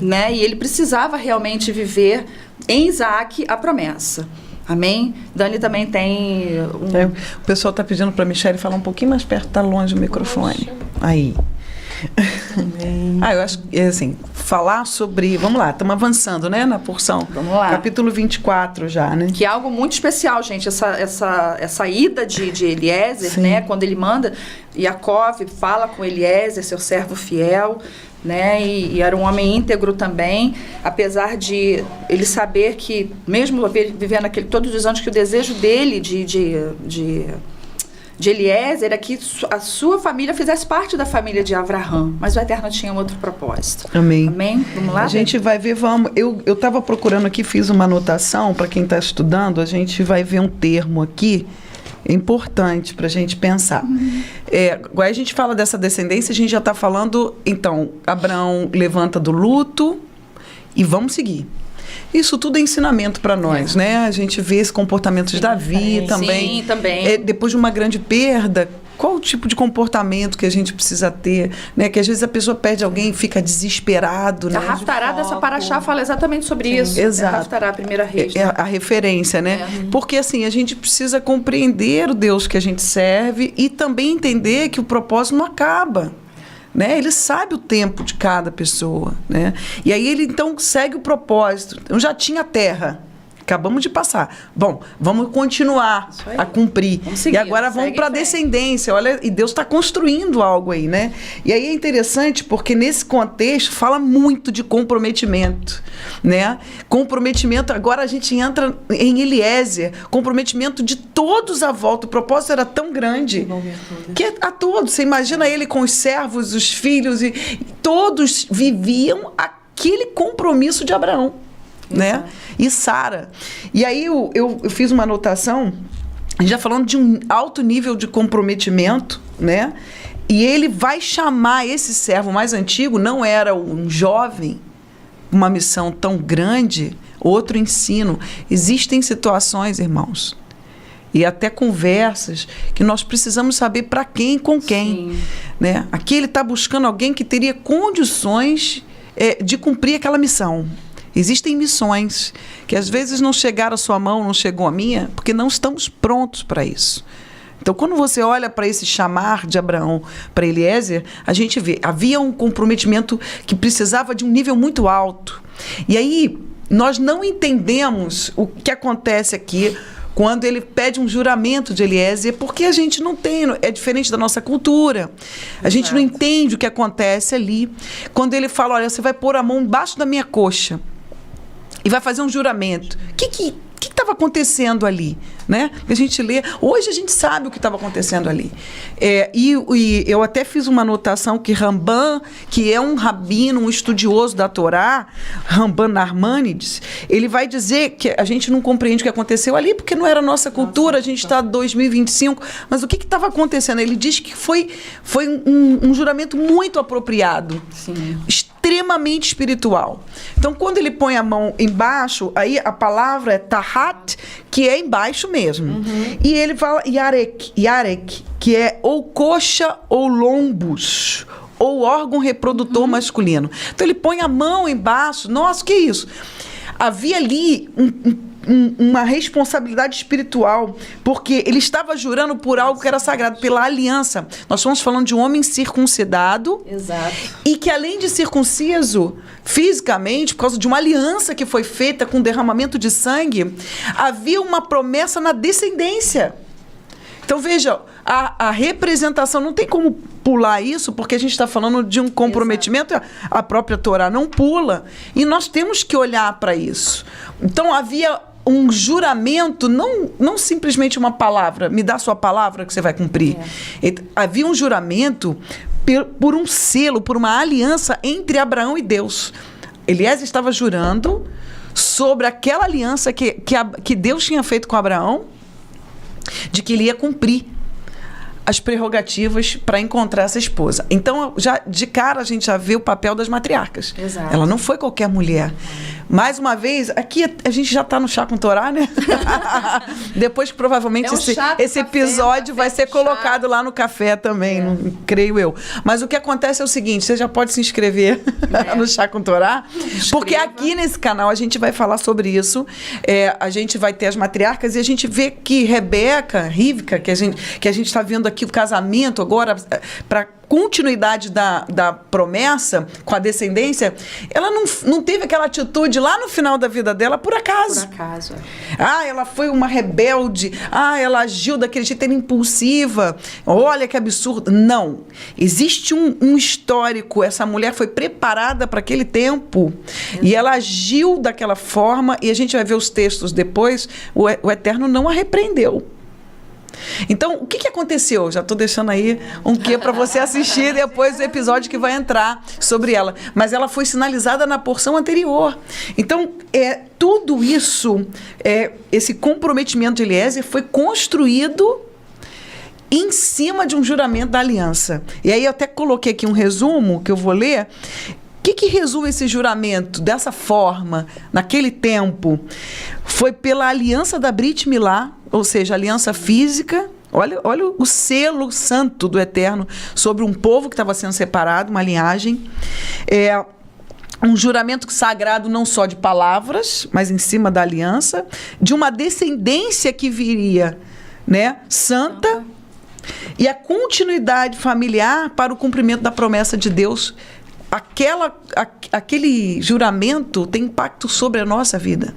né? E ele precisava realmente viver em Isaac a promessa. Amém? Dani também tem o pessoal está pedindo para a Michelle falar um pouquinho mais perto, está longe o microfone. Aí. Eu acho que, assim, falar sobre... Vamos lá, estamos avançando, né, na porção. Vamos lá. Capítulo 24 já, né? Que é algo muito especial, gente, essa ida de Eliezer, né, quando ele manda, Yaakov fala com Eliezer, seu servo fiel, né, e era um homem íntegro também, apesar de ele saber que, mesmo vivendo todos os anos, que o desejo dele de Eliezer é que a sua família fizesse parte da família de Avraham, mas o Eterno tinha um outro propósito. Amém. Amém? Vamos lá? A gente vai ver, vamos. Eu estava procurando aqui, fiz uma anotação para quem está estudando, a gente vai ver um termo aqui importante para a gente pensar. Agora a gente fala dessa descendência, a gente já está falando, então, Abraão levanta do luto e vamos seguir. Isso tudo é ensinamento para nós, né? A gente vê esse comportamento de Davi também. Sim, também. Depois de uma grande perda, qual o tipo de comportamento que a gente precisa ter, né? Que às vezes a pessoa perde alguém e fica desesperado, né? A Haftará dessa paraxá fala exatamente sobre isso. Exato. A Haftará, a primeira reis. É a referência, né? Porque assim, a gente precisa compreender o Deus que a gente serve e também entender que o propósito não acaba. Né? Ele sabe o tempo de cada pessoa, né? E aí ele então segue o propósito. Eu já tinha terra, acabamos de passar. Bom, vamos continuar a cumprir. Seguir, e agora vamos para a descendência. Olha, e Deus está construindo algo aí, né? E aí é interessante porque nesse contexto fala muito de comprometimento, né? Comprometimento. Agora a gente entra em Eliezer, comprometimento de todos à volta. O propósito era tão grande que a todos. Você imagina ele com os servos, os filhos e todos viviam aquele compromisso de Abraão. Né? E Sara. E aí eu fiz uma anotação, já falando de um alto nível de comprometimento, né? E ele vai chamar esse servo mais antigo, não era um jovem, uma missão tão grande, outro ensino. Existem situações, irmãos, e até conversas que nós precisamos saber para quem e com quem. Né? Aqui ele está buscando alguém que teria condições de cumprir aquela missão. Existem missões que às vezes não chegaram à sua mão, não chegou à minha, porque não estamos prontos para isso. Então, quando você olha para esse chamar de Abraão para Eliezer, a gente vê, havia um comprometimento que precisava de um nível muito alto. E aí, nós não entendemos o que acontece aqui quando ele pede um juramento de Eliezer, porque a gente não tem, é diferente da nossa cultura. A gente não entende o que acontece ali. Quando ele fala, olha, você vai pôr a mão embaixo da minha coxa e vai fazer um juramento. que estava acontecendo ali, né? A gente lê, hoje a gente sabe o que estava acontecendo ali. E eu até fiz uma anotação que Ramban, que é um rabino, um estudioso da Torá, Ramban Narmanides, ele vai dizer que a gente não compreende o que aconteceu ali, porque não era a nossa cultura, a gente está em 2025, mas o que estava acontecendo? Ele diz que foi um juramento muito apropriado. Sim. Extremamente espiritual. Então, quando ele põe a mão embaixo, aí a palavra é tahat, que é embaixo mesmo. E ele fala yarek, que é ou coxa ou lombos, ou órgão reprodutor masculino. Então, ele põe a mão embaixo. Nossa, que isso? Havia ali uma responsabilidade espiritual, porque ele estava jurando por algo que era sagrado, pela aliança. Nós estamos falando de um homem circuncidado. Exato. E que, além de circunciso fisicamente, por causa de uma aliança que foi feita com derramamento de sangue, havia uma promessa na descendência. Então, veja, a representação, não tem como pular isso, porque a gente está falando de um comprometimento, a própria Torá não pula, e nós temos que olhar para isso. Então, havia um juramento, não simplesmente uma palavra, me dá sua palavra que você vai cumprir. Havia um juramento por um selo, por uma aliança entre Abraão e Deus. Eliezer estava jurando sobre aquela aliança que Deus tinha feito com Abraão, de que ele ia cumprir as prerrogativas para encontrar essa esposa. Então, já de cara, a gente já vê o papel das matriarcas. Exato. Ela não foi qualquer mulher. Mais uma vez, aqui a gente já está no Chá com Torá, né? Depois que provavelmente esse episódio vai ser colocado lá no café também, creio eu. Mas o que acontece é o seguinte, você já pode se inscrever no Chá com Torá, porque aqui nesse canal a gente vai falar sobre isso. A gente vai ter as matriarcas e a gente vê que Rebeca, Rivka, que a gente está vendo aqui o casamento agora, para continuidade da promessa com a descendência, ela não teve aquela atitude lá no final da vida dela por acaso. Por acaso. Ela foi uma rebelde. Ela agiu daquele jeito, era impulsiva. Olha que absurdo. Não. Existe um histórico. Essa mulher foi preparada para aquele tempo. Exato. E ela agiu daquela forma, e a gente vai ver os textos depois, o Eterno não a repreendeu. Então, o que aconteceu? Já estou deixando aí um quê para você assistir depois do episódio que vai entrar sobre ela. Mas ela foi sinalizada na porção anterior. Então, tudo isso, esse comprometimento de Eliezer foi construído em cima de um juramento da aliança. E aí eu até coloquei aqui um resumo que eu vou ler. O que resume esse juramento dessa forma, naquele tempo? Foi pela aliança da Brit Milá, ou seja, aliança física. Olha o selo santo do Eterno sobre um povo que estava sendo separado, uma linhagem. Um juramento sagrado não só de palavras, mas em cima da aliança, de uma descendência que viria, né, santa, e a continuidade familiar para o cumprimento da promessa de Deus. Aquele juramento tem impacto sobre a nossa vida,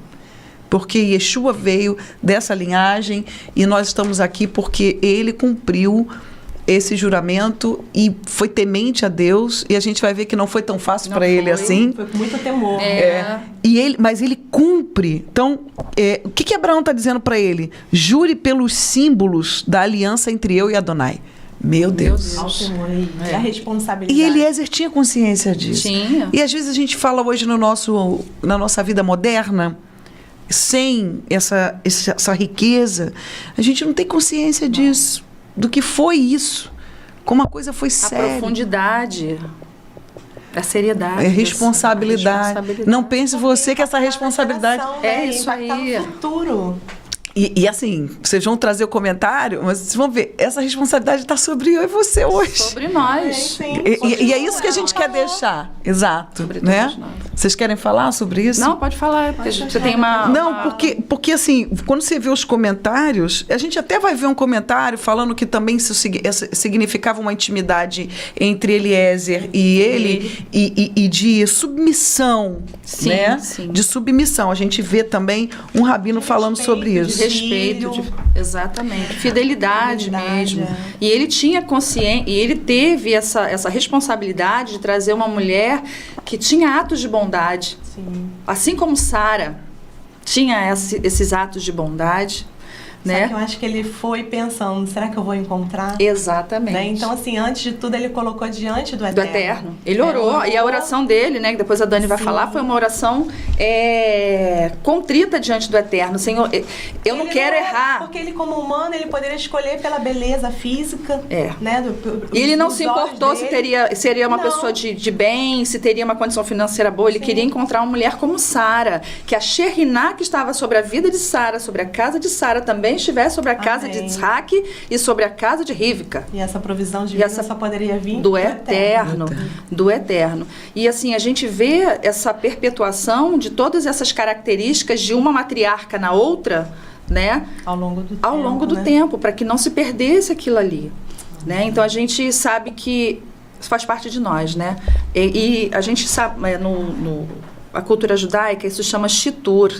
porque Yeshua veio dessa linhagem e nós estamos aqui porque ele cumpriu esse juramento e foi temente a Deus, e a gente vai ver que não foi tão fácil para ele assim. Foi com muito temor. Mas ele cumpre. Então, o que Abraão está dizendo para ele? Jure pelos símbolos da aliança entre eu e Adonai. Meu Deus. E a responsabilidade. E Eliezer tinha consciência disso. Tinha. E às vezes a gente fala hoje na nossa vida moderna, sem essa riqueza, a gente não tem consciência disso, do que foi isso, como a coisa foi séria. A profundidade, a seriedade. Responsabilidade. Não pense você que essa responsabilidade... É isso aí. Futuro. E assim, vocês vão trazer o comentário, mas vocês vão ver, essa responsabilidade está sobre eu e você hoje. Sobre nós. E é isso que a gente quer deixar. Exato. Sobre né? Vocês querem falar sobre isso? Não, pode falar. Você tem uma... Não, porque assim, quando você vê os comentários, a gente até vai ver um comentário falando que também isso significava uma intimidade entre Eliezer e ele. E de submissão. Sim, né? Sim. De submissão. A gente vê também um rabino falando sobre isso. Respeito, exatamente, fidelidade mesmo. E ele tinha consciência, e ele teve essa responsabilidade de trazer uma mulher que tinha atos de bondade. Sim. Assim como Sara. tinha esses atos de bondade, Só né? que eu acho que ele foi pensando, será que eu vou encontrar? Exatamente. Né? Então, assim, antes de tudo, ele colocou diante do Do Eterno. Eterno. Ele orou, e a oração dele, né, que depois a Dani vai Sim. falar, foi uma oração contrita diante do Eterno. Senhor, eu não Ele quero errar. Porque ele, como humano, ele poderia escolher pela beleza física. É. Né, E ele não dos se olhos importou se dele. seria uma Não. pessoa de bem, se teria uma condição financeira boa. Ele Sim. queria encontrar uma mulher como Sara, que a Sheriná que estava sobre a vida de Sara, sobre a casa de Sara, também estivesse sobre a casa de Amém. Isaac e sobre a casa de Rivka. E essa provisão E divina essa só poderia vir do eterno, do eterno. E assim, a gente vê essa perpetuação de todas essas características de uma matriarca na outra, né? Ao longo do Ao tempo. longo do né? tempo, para que não se perdesse aquilo ali, né? Então a gente sabe que isso faz parte de nós, né? E a gente sabe, a cultura judaica, isso chama shitur.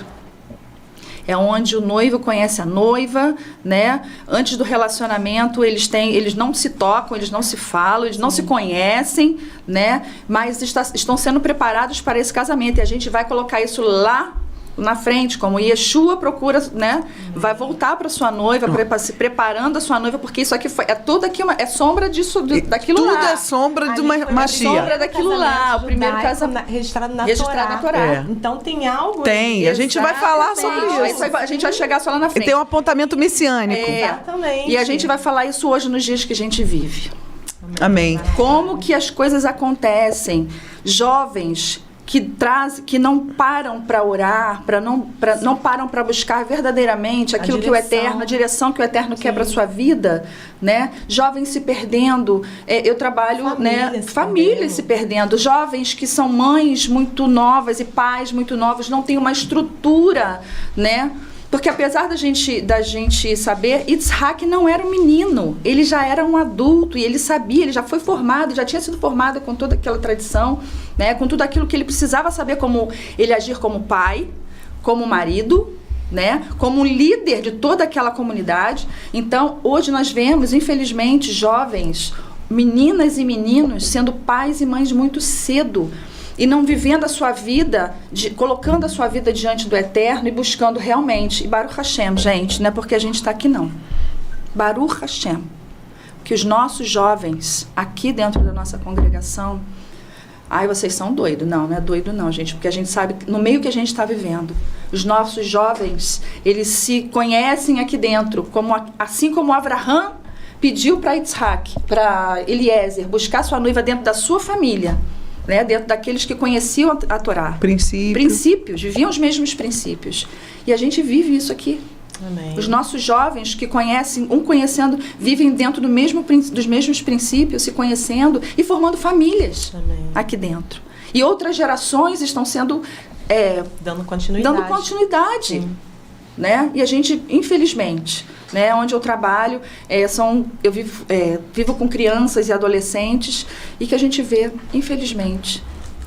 É onde o noivo conhece a noiva, né? Antes do relacionamento, eles não se tocam, eles não se falam, eles não se conhecem, né? Mas estão sendo preparados para esse casamento. E a gente vai colocar isso lá na frente, como Yeshua procura, né? Vai voltar para sua noiva, se preparando a sua noiva, porque isso aqui é tudo aqui é sombra disso, daquilo Tudo lá. é sombra de uma Ali foi Mashiach. sombra daquilo lá, o primeiro casamento registrado na registrado Torá. na Torá. É. Então tem algo. Tem, a gente vai falar sobre Exatamente. isso. A gente vai chegar só lá na E frente. tem um apontamento messiânico. Exatamente. E a gente vai falar isso hoje nos dias que a gente vive. Amém. Como que as coisas acontecem? Jovens que não param para orar, não param para buscar verdadeiramente aquilo que o Eterno, a direção que o Eterno quer para a sua vida, né? Jovens se perdendo, eu trabalho, famílias se perdendo, jovens que são mães muito novas e pais muito novos, não têm uma estrutura, né? Porque apesar da gente saber, Yitzhak não era um menino, ele já era um adulto e ele sabia, ele já foi formado, já tinha sido formado com toda aquela tradição, né, com tudo aquilo que ele precisava saber, como ele agir como pai, como marido, né, como um líder de toda aquela comunidade. Então, hoje nós vemos, infelizmente, jovens, meninas e meninos sendo pais e mães muito cedo, e não vivendo a sua vida, colocando a sua vida diante do Eterno e buscando realmente. E Baruch Hashem, gente, não é porque a gente está aqui, não. Baruch Hashem. Que os nossos jovens, aqui dentro da nossa congregação, vocês são doidos. Não é doido não, gente, porque a gente sabe, no meio que a gente está vivendo, os nossos jovens, eles se conhecem aqui dentro, assim como Abraham pediu para Yitzhak, para Eliezer, buscar sua noiva dentro da sua família, né, dentro daqueles que conheciam a Torá. Princípios, viviam os mesmos princípios. E a gente vive isso aqui. Amém. Os nossos jovens que conhecem, conhecendo, vivem dentro dos mesmos princípios, se conhecendo e formando famílias. Amém. Aqui dentro. E outras gerações estão sendo dando continuidade. Sim. Né? E a gente, infelizmente, né, onde eu trabalho, eu vivo com crianças e adolescentes, e que a gente vê, infelizmente,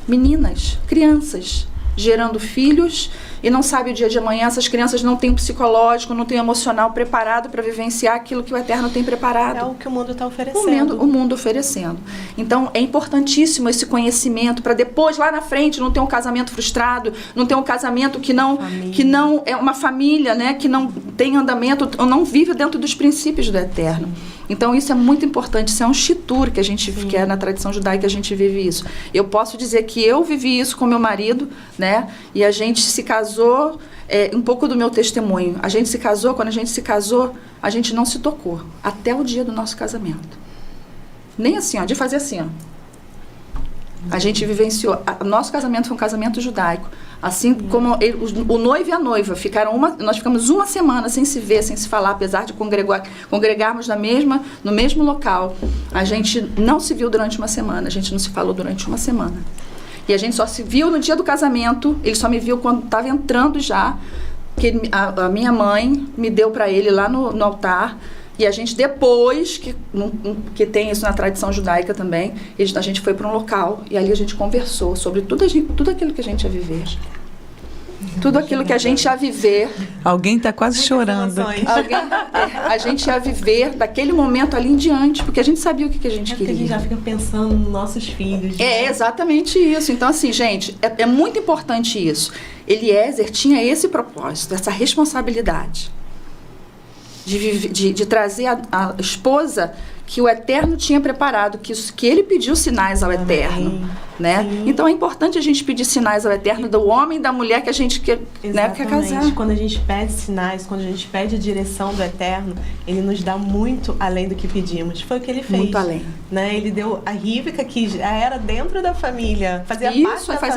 meninas, crianças, gerando filhos e não sabe o dia de amanhã. Essas crianças não têm psicológico, não têm emocional preparado para vivenciar aquilo que o Eterno tem preparado. É o que o mundo está oferecendo. O mundo oferecendo. Então, é importantíssimo esse conhecimento para depois, lá na frente, não ter um casamento frustrado, não ter um casamento que não é uma família, né, que não tem andamento, ou não vive dentro dos princípios do Eterno. Então, isso é muito importante. Isso é um shitur que a gente, que é na tradição judaica, a gente vive isso. Eu posso dizer que eu vivi isso com meu marido, né, e a gente se casou, um pouco do meu testemunho. A gente se casou, quando a gente se casou, a gente não se tocou até o dia do nosso casamento. Nem assim, de fazer assim, A gente vivenciou. Nosso casamento foi um casamento judaico. Assim como o noivo e a noiva nós ficamos uma semana sem se ver, sem se falar, apesar de congregarmos no mesmo local. A gente não se viu durante uma semana, a gente não se falou durante uma semana. E a gente só se viu no dia do casamento, ele só me viu quando estava entrando já, que a minha mãe me deu para ele lá no altar. E a gente, depois, que tem isso na tradição judaica também, a gente foi para um local e ali a gente conversou sobre tudo aquilo que a gente ia viver. Tudo aquilo que a gente ia viver. Alguém está quase chorando. A gente ia viver daquele momento ali em diante, porque a gente sabia o que a gente queria. Porque a gente já fica pensando nos nossos filhos. É exatamente isso. Então, assim, gente, é muito importante isso. Eliezer tinha esse propósito, essa responsabilidade de trazer a esposa que o Eterno tinha preparado, que ele pediu sinais ao Eterno, né? Sim. Então é importante a gente pedir sinais ao Eterno do homem e da mulher que a gente quer, né, quer casar. Quando a gente pede sinais, quando a gente pede a direção do Eterno, ele nos dá muito além do que pedimos. Foi o que ele fez. Muito além. Né? Ele deu a Rívka, que já era dentro da família, fazia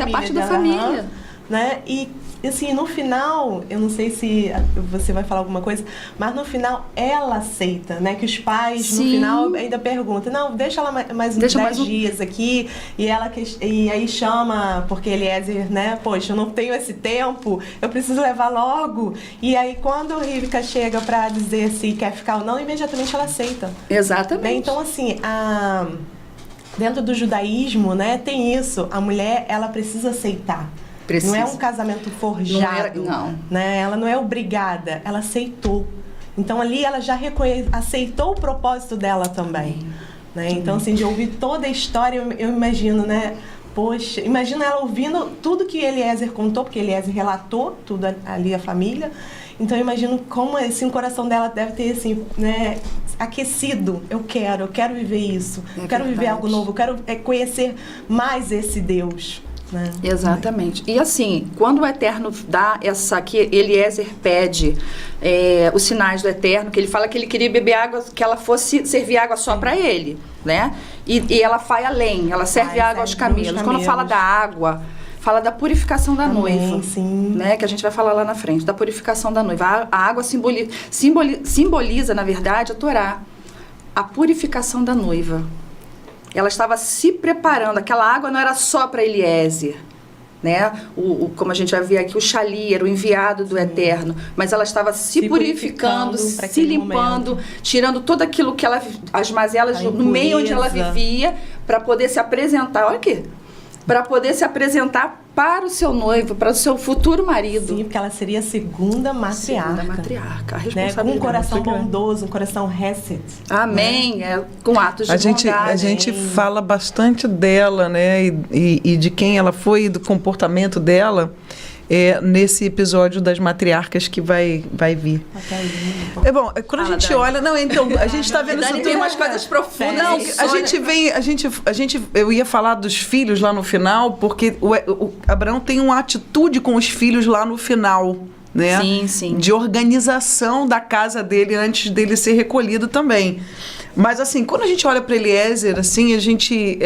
parte da família. Né? E assim, no final, eu não sei se você vai falar alguma coisa, mas no final ela aceita, né? Que os pais, Sim. no final, ainda perguntam, não, deixa ela mais uns 10 dias aqui, e aí chama, porque Eliezer, né? Poxa, eu não tenho esse tempo, eu preciso levar logo. E aí, quando a Rívka chega para dizer se quer ficar ou não, imediatamente ela aceita. Exatamente. Né? Então, assim, dentro do judaísmo, né, tem isso, a mulher, ela precisa aceitar. Não é um casamento forjado, não. Né? Ela não é obrigada, ela aceitou. Então ali ela já aceitou o propósito dela também. Né? Então, assim, de ouvir toda a história, eu imagino, né? Poxa, imagina ela ouvindo tudo que Eliezer contou, porque Eliezer relatou tudo ali, a família. Então eu imagino como assim, o coração dela deve ter assim, né, aquecido. Eu quero viver isso. Eu quero viver algo novo, eu quero conhecer mais esse Deus. Né? Exatamente. E assim, quando o Eterno dá que Eliezer pede os sinais do Eterno, que ele fala que ele queria beber água, que ela fosse servir água só para ele, né? E ela vai além, ela serve água aos camelos. Quando fala da água, fala da purificação da noiva, sim. Né? Que a gente vai falar lá na frente, da purificação da noiva. A água simboliza, na verdade, a Torá, a purificação da noiva. Ela estava se preparando, aquela água não era só para Eliezer, né? Como a gente vai ver aqui, o Shali era o enviado do Eterno, mas ela estava se purificando, se limpando, tirando tudo aquilo que as mazelas no meio onde ela vivia, para poder se apresentar, olha aqui, para poder se apresentar para o seu noivo, para o seu futuro marido. Sim, porque ela seria a segunda matriarca. Segunda matriarca, a né? responsabilidade. Com um coração bondoso, um coração hesed. Amém, né? Com atos de bondade. A gente fala bastante dela, né? E de quem ela foi, e do comportamento dela. Nesse episódio das matriarcas que vai vir. Bom, quando a gente olha... Não, então, a gente está vendo... Dani tem umas coisas profundas. Não, a gente eu ia falar dos filhos lá no final, porque o Abraão tem uma atitude com os filhos lá no final, né? Sim, sim. De organização da casa dele antes dele ser recolhido também. Mas, assim, quando a gente olha para Eliezer, assim, a gente,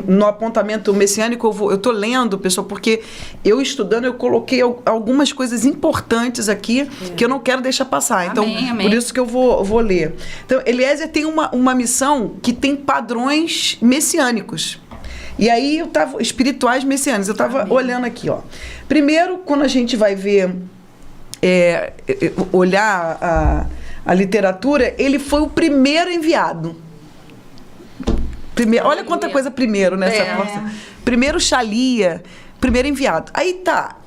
no apontamento messiânico, eu estou lendo, pessoal, porque eu estudando, eu coloquei algumas coisas importantes aqui que eu não quero deixar passar. Então, amém. Por isso que eu vou ler. Então, Eliezer tem uma missão que tem padrões messiânicos. E aí, espirituais messiânicos. Eu estava olhando aqui, ó. Primeiro, quando a gente vai ver, olhar a literatura, ele foi o primeiro enviado. Olha quanta coisa primeiro nessa força. Primeiro Shalia, primeiro enviado. Aí tá.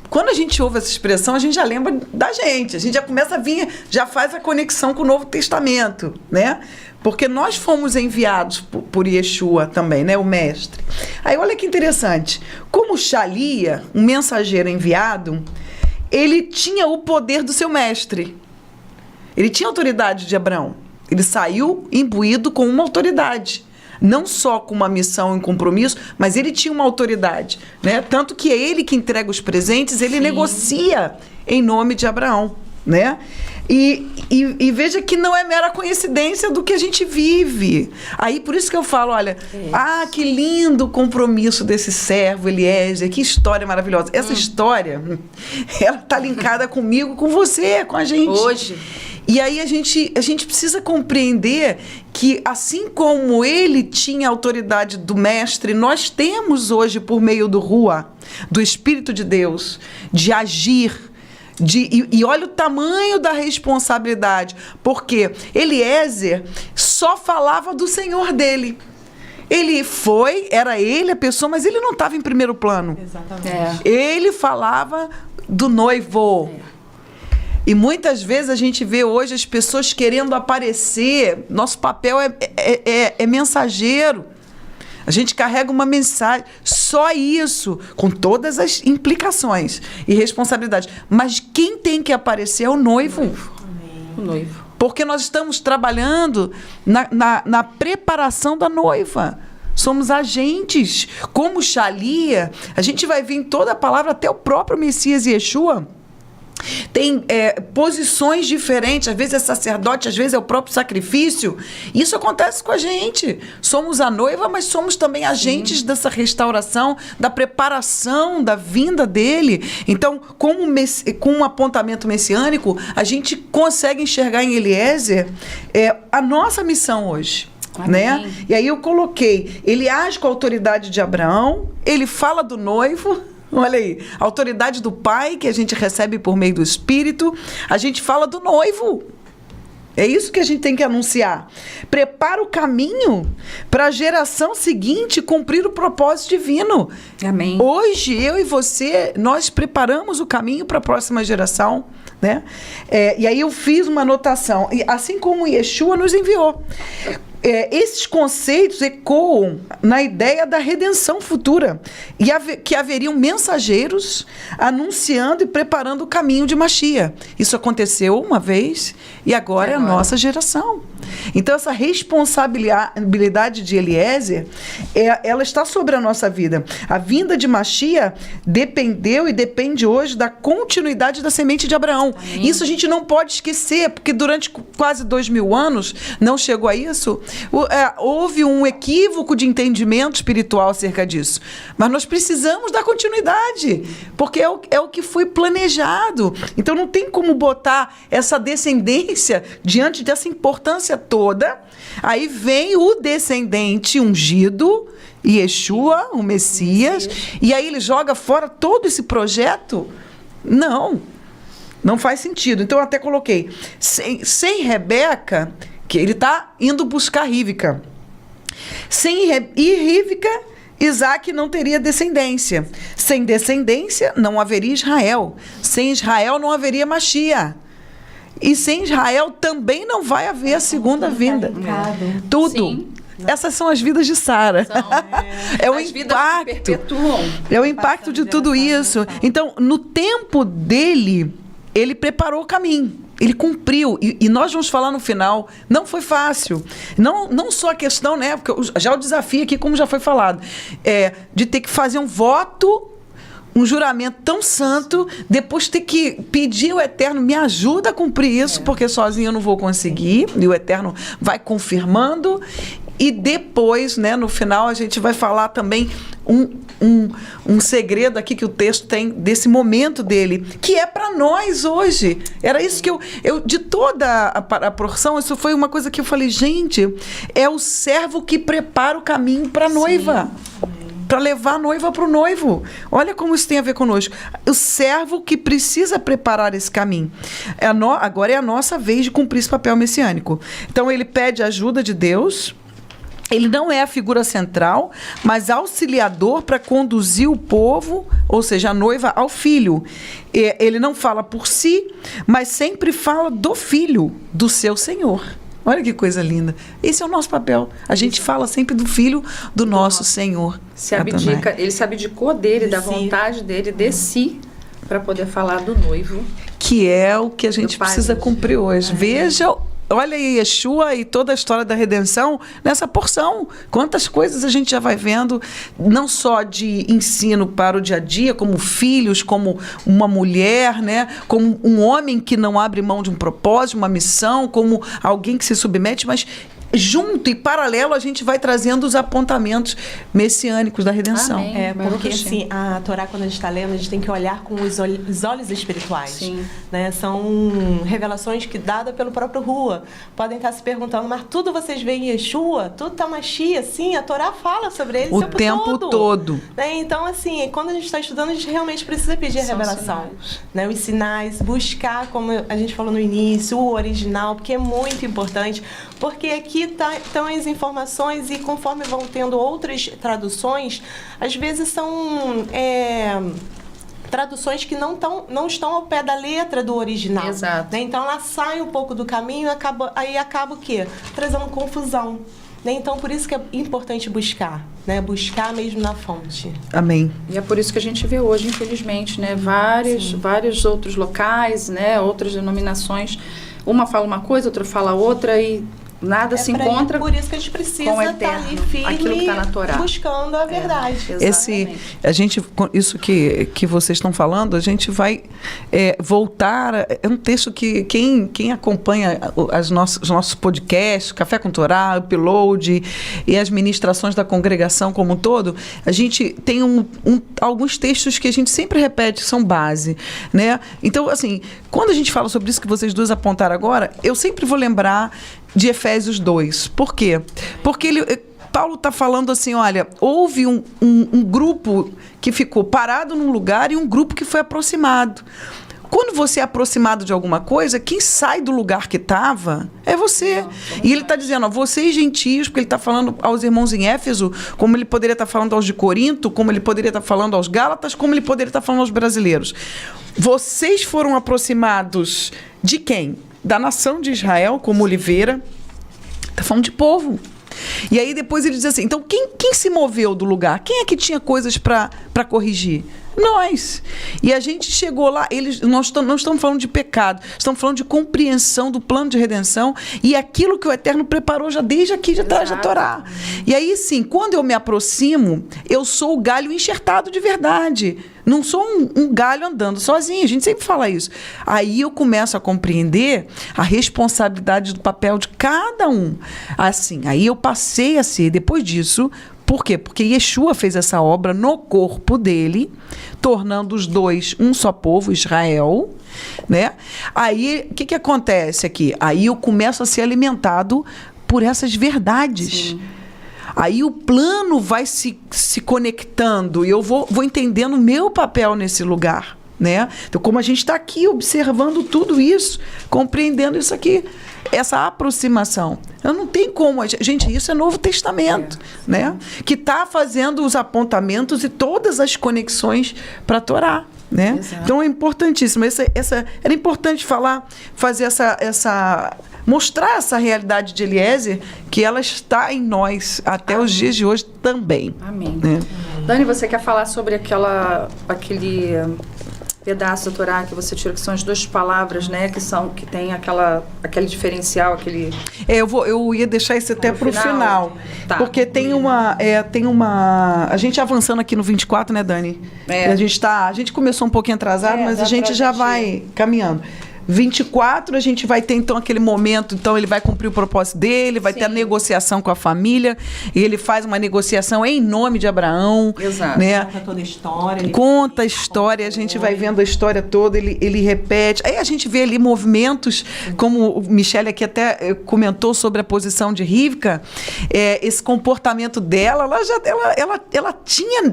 Quando a gente ouve essa expressão, a gente já lembra da gente. A gente já começa a vir, já faz a conexão com o Novo Testamento, né? Porque nós fomos enviados por Yeshua também, né? O mestre. Aí olha que interessante. Como Shalia, um mensageiro enviado, ele tinha o poder do seu mestre. Ele tinha autoridade de Abraão. Ele saiu imbuído com uma autoridade. Não só com uma missão e compromisso, mas ele tinha uma autoridade. Né? Tanto que é ele que entrega os presentes, ele negocia em nome de Abraão. Né? E veja que não é mera coincidência do que a gente vive. Aí, por isso que eu falo, olha, que lindo o compromisso desse servo Eliezer, que história maravilhosa. Essa história, ela está linkada comigo, com você, com a gente. Hoje. E aí a gente precisa compreender que, assim como ele tinha a autoridade do mestre, nós temos hoje, por meio do Ruá, do Espírito de Deus, de agir. E olha o tamanho da responsabilidade, porque Eliezer só falava do Senhor dele. Era ele a pessoa, mas ele não estava em primeiro plano. Exatamente. Ele falava do noivo. E muitas vezes a gente vê hoje as pessoas querendo aparecer. Nosso papel é mensageiro. A gente carrega uma mensagem, só isso, com todas as implicações e responsabilidades. Mas quem tem que aparecer é o noivo. O noivo. Porque nós estamos trabalhando na preparação da noiva. Somos agentes. Como Xalia, a gente vai ver em toda a palavra, até o próprio Messias Yeshua tem posições diferentes, às vezes é sacerdote, às vezes é o próprio sacrifício. Isso acontece com a gente. Somos a noiva, mas somos também agentes dessa restauração, da preparação, da vinda dele. Então, com um apontamento messiânico, a gente consegue enxergar em Eliezer a nossa missão hoje. Né? E aí eu coloquei, ele age com a autoridade de Abraão, ele fala do noivo. Olha aí, a autoridade do pai que a gente recebe por meio do Espírito, a gente fala do noivo. É isso que a gente tem que anunciar. Prepara o caminho para a geração seguinte cumprir o propósito divino. Amém. Hoje, eu e você, nós preparamos o caminho para a próxima geração. Né? E aí eu fiz uma anotação, assim como Yeshua nos enviou. Esses conceitos ecoam na ideia da redenção futura e que haveriam mensageiros anunciando e preparando o caminho de Mashiach. Isso aconteceu uma vez e agora é a nossa geração. Então, essa responsabilidade de Eliezer, ela está sobre a nossa vida. A vinda de Mashiach dependeu e depende hoje da continuidade da semente de Abraão. Amém. Isso a gente não pode esquecer, porque durante quase 2000 anos, não chegou a isso, houve um equívoco de entendimento espiritual acerca disso. Mas nós precisamos da continuidade, porque é o que foi planejado. Então, não tem como botar essa descendência diante dessa importância toda. Aí vem o descendente ungido, Yeshua, o Messias, e aí ele joga fora todo esse projeto? Não faz sentido. Então eu até coloquei, sem Rebeca, que ele está indo buscar Rívca. Sem Rívca, Isaac não teria descendência. Sem descendência, não haveria Israel. Sem Israel, não haveria Mashiach. E sem Israel também não vai haver a segunda vinda. Tudo. Sim. Essas são as vidas de Sara. É o impacto. É o impacto de tudo isso. Então, no tempo dele, ele preparou o caminho. Ele cumpriu. E nós vamos falar no final. Não foi fácil. Não só a questão, né? Porque já o desafio aqui, como já foi falado, de ter que fazer um voto, um juramento tão santo, depois ter que pedir ao Eterno, me ajuda a cumprir isso, porque sozinho eu não vou conseguir, e o Eterno vai confirmando, e depois, né, no final, a gente vai falar também um segredo aqui que o texto tem desse momento dele, que é para nós hoje. Era isso que eu de toda a porção, isso foi uma coisa que eu falei, gente, é o servo que prepara o caminho para a noiva. Para levar a noiva para o noivo. Olha como isso tem a ver conosco. O servo que precisa preparar esse caminho. Agora é a nossa vez de cumprir esse papel messiânico. Então ele pede a ajuda de Deus. Ele não é a figura central, mas auxiliador para conduzir o povo, ou seja, a noiva, ao filho. Ele não fala por si, mas sempre fala do filho, do seu Senhor. Olha que coisa linda. Esse é o nosso papel. A gente fala sempre do filho do nosso Senhor. Ele se abdicou dele, da vontade dele, de si, para poder falar do noivo. Que é o que a gente precisa cumprir hoje. Veja, olha aí Yeshua e toda a história da redenção nessa porção. Quantas coisas a gente já vai vendo, não só de ensino para o dia a dia, como filhos, como uma mulher, né? Como um homem que não abre mão de um propósito, uma missão, como alguém que se submete, mas junto e paralelo a gente vai trazendo os apontamentos messiânicos da redenção. Amém. Porque assim, a Torá, quando a gente está lendo, a gente tem que olhar com os olhos espirituais. Sim. Né? São revelações que dadas pelo próprio Rua. Podem estar se perguntando, mas tudo vocês veem em Yeshua? Tudo está Mashiach? Sim, a Torá fala sobre ele o tempo todo. Né? Então, assim, quando a gente está estudando, a gente realmente precisa pedir a revelação. Né? Os sinais, buscar, como a gente falou no início, o original, porque é muito importante. Porque aqui estão as informações e conforme vão tendo outras traduções, às vezes são traduções que não estão ao pé da letra do original. Exato. Né? Então ela sai um pouco do caminho e acaba o quê? Trazendo confusão. né? Então, por isso que é importante buscar, né? Buscar mesmo na fonte. Amém. E é por isso que a gente vê hoje, infelizmente, né, vários outros locais, né, outras denominações. Uma fala uma coisa, outra fala outra e nada se encontra. Por isso que a gente com o precisa estar eterno, ali firme, aquilo que tá na Torá. buscando a verdade. Isso que vocês estão falando, a gente vai voltar. É um texto que quem acompanha os nossos podcasts, Café com Torá, Upload e as ministrações da congregação como um todo, a gente tem alguns textos que a gente sempre repete, que são base, né? Então, assim, quando a gente fala sobre isso que vocês duas apontaram agora, eu sempre vou lembrar de Efésios 2. Por quê? Porque Paulo está falando assim, olha, houve um grupo que ficou parado num lugar e um grupo que foi aproximado. Quando você é aproximado de alguma coisa, quem sai do lugar que estava é você. E ele está dizendo, ó, vocês gentios, porque ele está falando aos irmãos em Éfeso, como ele poderia estar falando aos de Corinto, como ele poderia estar falando aos Gálatas, como ele poderia estar falando aos brasileiros. Vocês foram aproximados de quem? Da nação de Israel, como Oliveira. Está falando de povo. E aí depois ele diz assim, então quem se moveu do lugar? Quem é que tinha coisas para corrigir? Nós. E a gente chegou lá, nós não estamos falando de pecado, estamos falando de compreensão do plano de redenção e aquilo que o Eterno preparou já desde aqui de trás da Torá. E aí sim, quando eu me aproximo, eu sou o galho enxertado de verdade. Não sou um galho andando sozinho, a gente sempre fala isso. Aí eu começo a compreender a responsabilidade do papel de cada um. Assim, aí eu passei a ser, depois disso, por quê? Porque Yeshua fez essa obra no corpo dele, tornando os dois um só povo, Israel, né? Aí, o que acontece aqui? Aí eu começo a ser alimentado por essas verdades. Sim. Aí o plano vai se conectando e eu vou entendendo o meu papel nesse lugar, né? Então, como a gente está aqui observando tudo isso, compreendendo isso aqui, essa aproximação. Eu não tem como. Gente, isso é Novo Testamento, né? Que está fazendo os apontamentos e todas as conexões para a Torá. Né? Então é importantíssimo. Era importante fazer mostrar essa realidade de Eliezer, que ela está em nós até os dias de hoje também. Amém. Né? Dani, você quer falar sobre aquele pedaço da Torá que você tira, que são as duas palavras, né, que tem aquele diferencial, aquele... Eu ia deixar isso até para o final. Tá. Porque tem uma... A gente avançando aqui no 24, né, Dani? A gente começou um pouquinho atrasado, mas a gente já vai caminhando. 24, a gente vai ter, então, aquele momento, então, ele vai cumprir o propósito dele, vai ter a negociação com a família, e ele faz uma negociação em nome de Abraão. Exato. Né? Conta toda a história. Conta a história, a gente vai vendo a história toda, ele repete. Aí a gente vê ali movimentos, como o Michele aqui até comentou sobre a posição de Rivka, esse comportamento dela,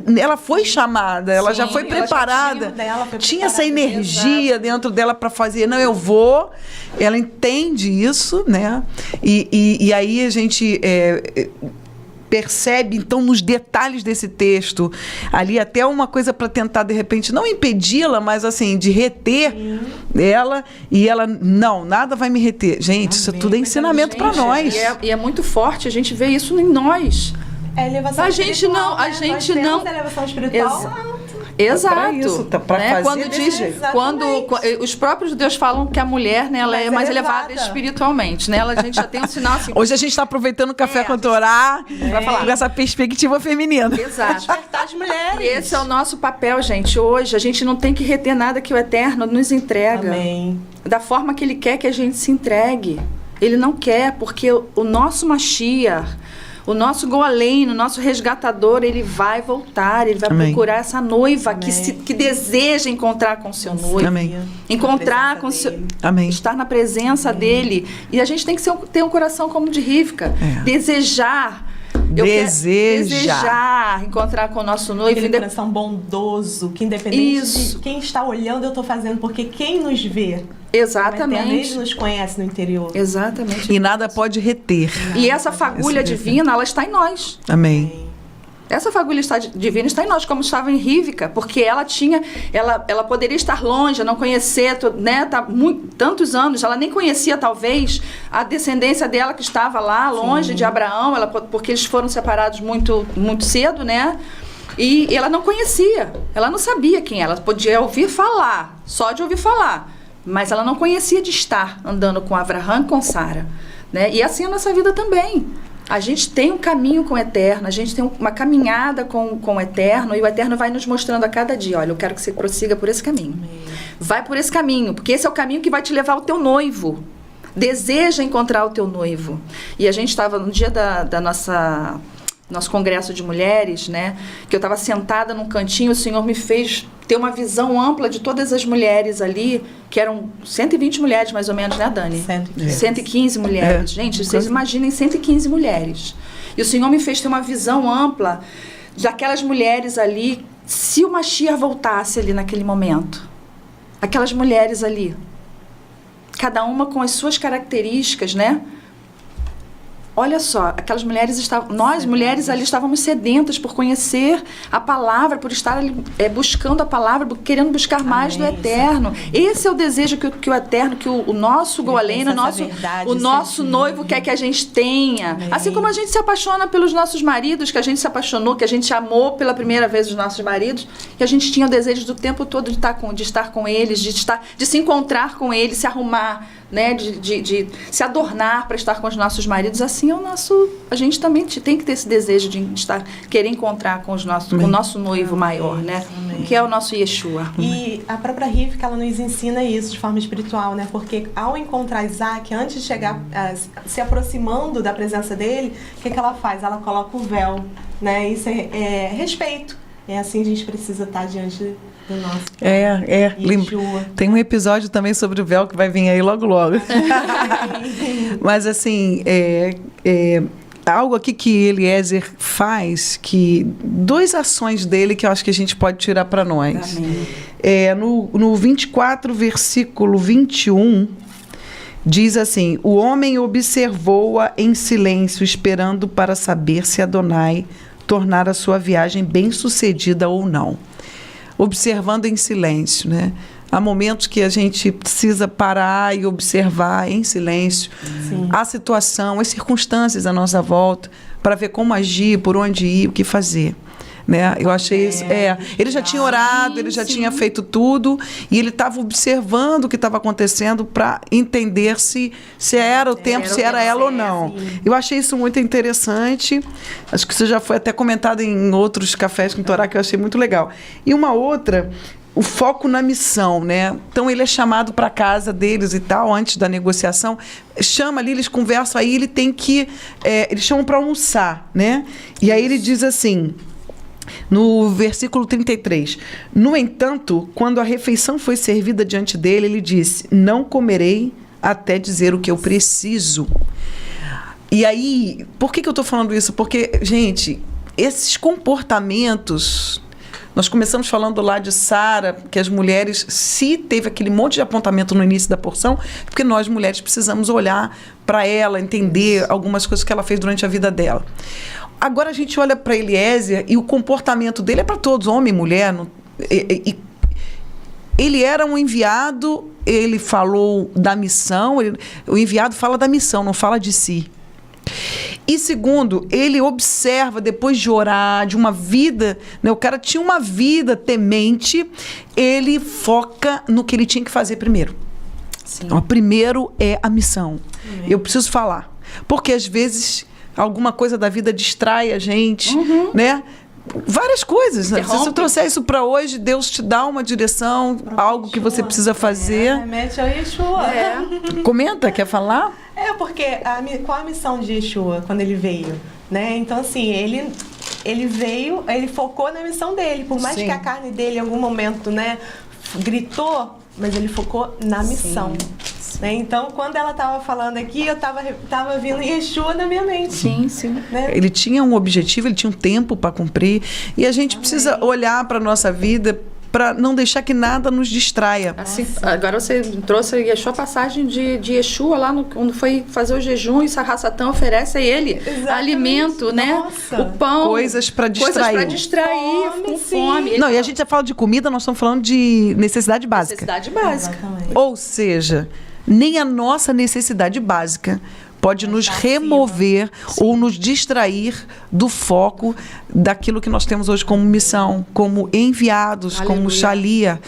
ela foi chamada, ela já foi preparada, tinha essa energia dentro dela para fazer, não, eu vou, ela entende isso, né? E aí a gente percebe, então, nos detalhes desse texto, ali até uma coisa para tentar, de repente, não impedi-la, mas, assim, de reter ela, e ela, não, nada vai me reter. Gente, isso tudo é ensinamento para nós. E é muito forte, a gente vê isso em nós. É elevação espiritual, a gente não... elevação espiritual... Exato. Isso, pra né? fazer quando os próprios judeus falam que a mulher, né, ela é mais elevada espiritualmente, né? A gente já tem um sinal assim. Hoje a gente está aproveitando o Café com Torá com essa perspectiva feminina. Exato. Despertar as mulheres. E esse é o nosso papel, gente. Hoje a gente não tem que reter nada que o Eterno nos entrega. Amém. Da forma que Ele quer que a gente se entregue. Ele não quer, porque o nosso Mashiach, o nosso Goalém, o nosso resgatador, ele vai voltar, ele vai procurar essa noiva que deseja encontrar com o seu noivo. Amém. Encontrar com o seu... Amém. Estar na presença dele. E a gente tem que ter um coração como o de Rivka. Desejar. Desejar encontrar com o nosso noivo. Aquele coração bondoso, que independente de quem está olhando, eu estou fazendo, porque quem nos vê... Exatamente. Ele nos conhece no interior. Exatamente. E nada pode reter. E essa fagulha divina, ela está em nós. Amém. Essa fagulha divina está em nós, como estava em Rívica, porque ela poderia estar longe, não conhecer, né, tantos anos, ela nem conhecia talvez a descendência dela que estava lá, longe de Abraão, porque eles foram separados muito, muito cedo, né? E ela não conhecia, ela não sabia quem ela podia ouvir falar, só de ouvir falar, mas ela não conhecia de estar andando com Abraão, com Sara, né? E assim é a nossa vida também. A gente tem um caminho com o Eterno, a gente tem uma caminhada com o Eterno, e o Eterno vai nos mostrando a cada dia, olha, eu quero que você prossiga por esse caminho. Vai por esse caminho, porque esse é o caminho que vai te levar ao teu noivo. Deseja encontrar o teu noivo. E a gente estava no dia da nosso congresso de mulheres, né, que eu estava sentada num cantinho, o Senhor me fez ter uma visão ampla de todas as mulheres ali, que eram 120 mulheres mais ou menos, né, Dani? 115 mulheres. Gente, vocês imaginem 115 mulheres. E o Senhor me fez ter uma visão ampla daquelas mulheres ali, se o Mashiach voltasse ali naquele momento. Aquelas mulheres ali, cada uma com as suas características, né? Olha só, aquelas mulheres nós mulheres ali estávamos sedentas por conhecer a palavra, por estar ali, buscando a palavra, querendo buscar mais do Eterno. Esse é o desejo que o Eterno, que o nosso Goalena, o nosso noivo quer que a gente tenha. Assim como a gente se apaixona pelos nossos maridos, que a gente se apaixonou, que a gente amou pela primeira vez os nossos maridos, que a gente tinha o desejo do tempo todo de estar com eles, de se encontrar com eles, se arrumar, né, de se adornar para estar com os nossos maridos. Assim é a gente também tem que ter esse desejo de querer encontrar com o nosso noivo maior, né? Que é o nosso Yeshua. E a própria Rivka, ela nos ensina isso de forma espiritual, né? Porque ao encontrar Isaac, antes de chegar se aproximando da presença dele, o que ela faz? Ela coloca o véu, né? Isso é respeito. É assim que a gente precisa estar diante do nosso Yeshua. Tem um episódio também sobre o véu que vai vir aí logo. Mas assim, algo aqui que Eliezer faz, que 2 ações dele que eu acho que a gente pode tirar para nós. No 24, versículo 21, diz assim: o homem observou-a em silêncio, esperando para saber se Adonai tornar a sua viagem bem-sucedida ou não. Observando em silêncio, né? Há momentos que a gente precisa parar e observar em silêncio a situação, as circunstâncias à nossa volta, para ver como agir, por onde ir, o que fazer. Né? Eu achei isso. Ele já tinha orado, ele já tinha feito tudo, e ele estava observando o que estava acontecendo para entender se era o tempo, se era ela ou não. Eu achei isso muito interessante. Acho que isso já foi até comentado em outros cafés com Torá, que eu achei muito legal. E uma outra, o foco na missão, né? Então ele é chamado para a casa deles e tal, antes da negociação, chama ali, eles conversam, aí ele tem que, eles chamam para almoçar, né? E aí ele diz assim, no versículo 33, no entanto, quando a refeição foi servida diante dele, ele disse: não comerei até dizer o que eu preciso. E aí, por que eu estou falando isso? Porque, gente, esses comportamentos, nós começamos falando lá de Sara, que as mulheres, se teve aquele monte de apontamento no início da porção, porque nós mulheres precisamos olhar para ela, entender algumas coisas que ela fez durante a vida dela. Agora a gente olha para Eliezer e o comportamento dele é para todos, homem e mulher. Ele era um enviado, ele falou da missão, o enviado fala da missão, não fala de si. E segundo, ele observa, depois de orar, de uma vida, né, o cara tinha uma vida temente, ele foca no que ele tinha que fazer primeiro. Então, primeiro é a missão. Eu preciso falar, porque às vezes alguma coisa da vida distrai a gente, né? Várias coisas. Se você trouxer isso para hoje, Deus te dá uma direção, algo que você precisa fazer. Remete ao Yeshua. Comenta, quer falar? Porque qual a missão de Yeshua quando ele veio? Né? Então, assim, ele veio, ele focou na missão dele. Por mais que a carne dele, em algum momento, né, gritou, mas ele focou na missão. Né? Então, quando ela estava falando aqui, eu estava vindo Yeshua na minha mente. Né? Ele tinha um objetivo, ele tinha um tempo para cumprir. E a gente precisa olhar para a nossa vida para não deixar que nada nos distraia. Assim, agora você trouxe a passagem de Yeshua lá quando foi fazer o jejum, e Sarraçatã oferece a ele alimento, né? Nossa. O pão. Coisas para distrair. Coisas para distrair, Fome, com sim. fome. Não, e a gente já fala de comida, nós estamos falando de necessidade básica. Necessidade básica. Exatamente. Ou seja, nem a nossa necessidade básica pode nos remover ou nos distrair do foco daquilo que nós temos hoje como missão, como enviados, como Aleluia. Shalia.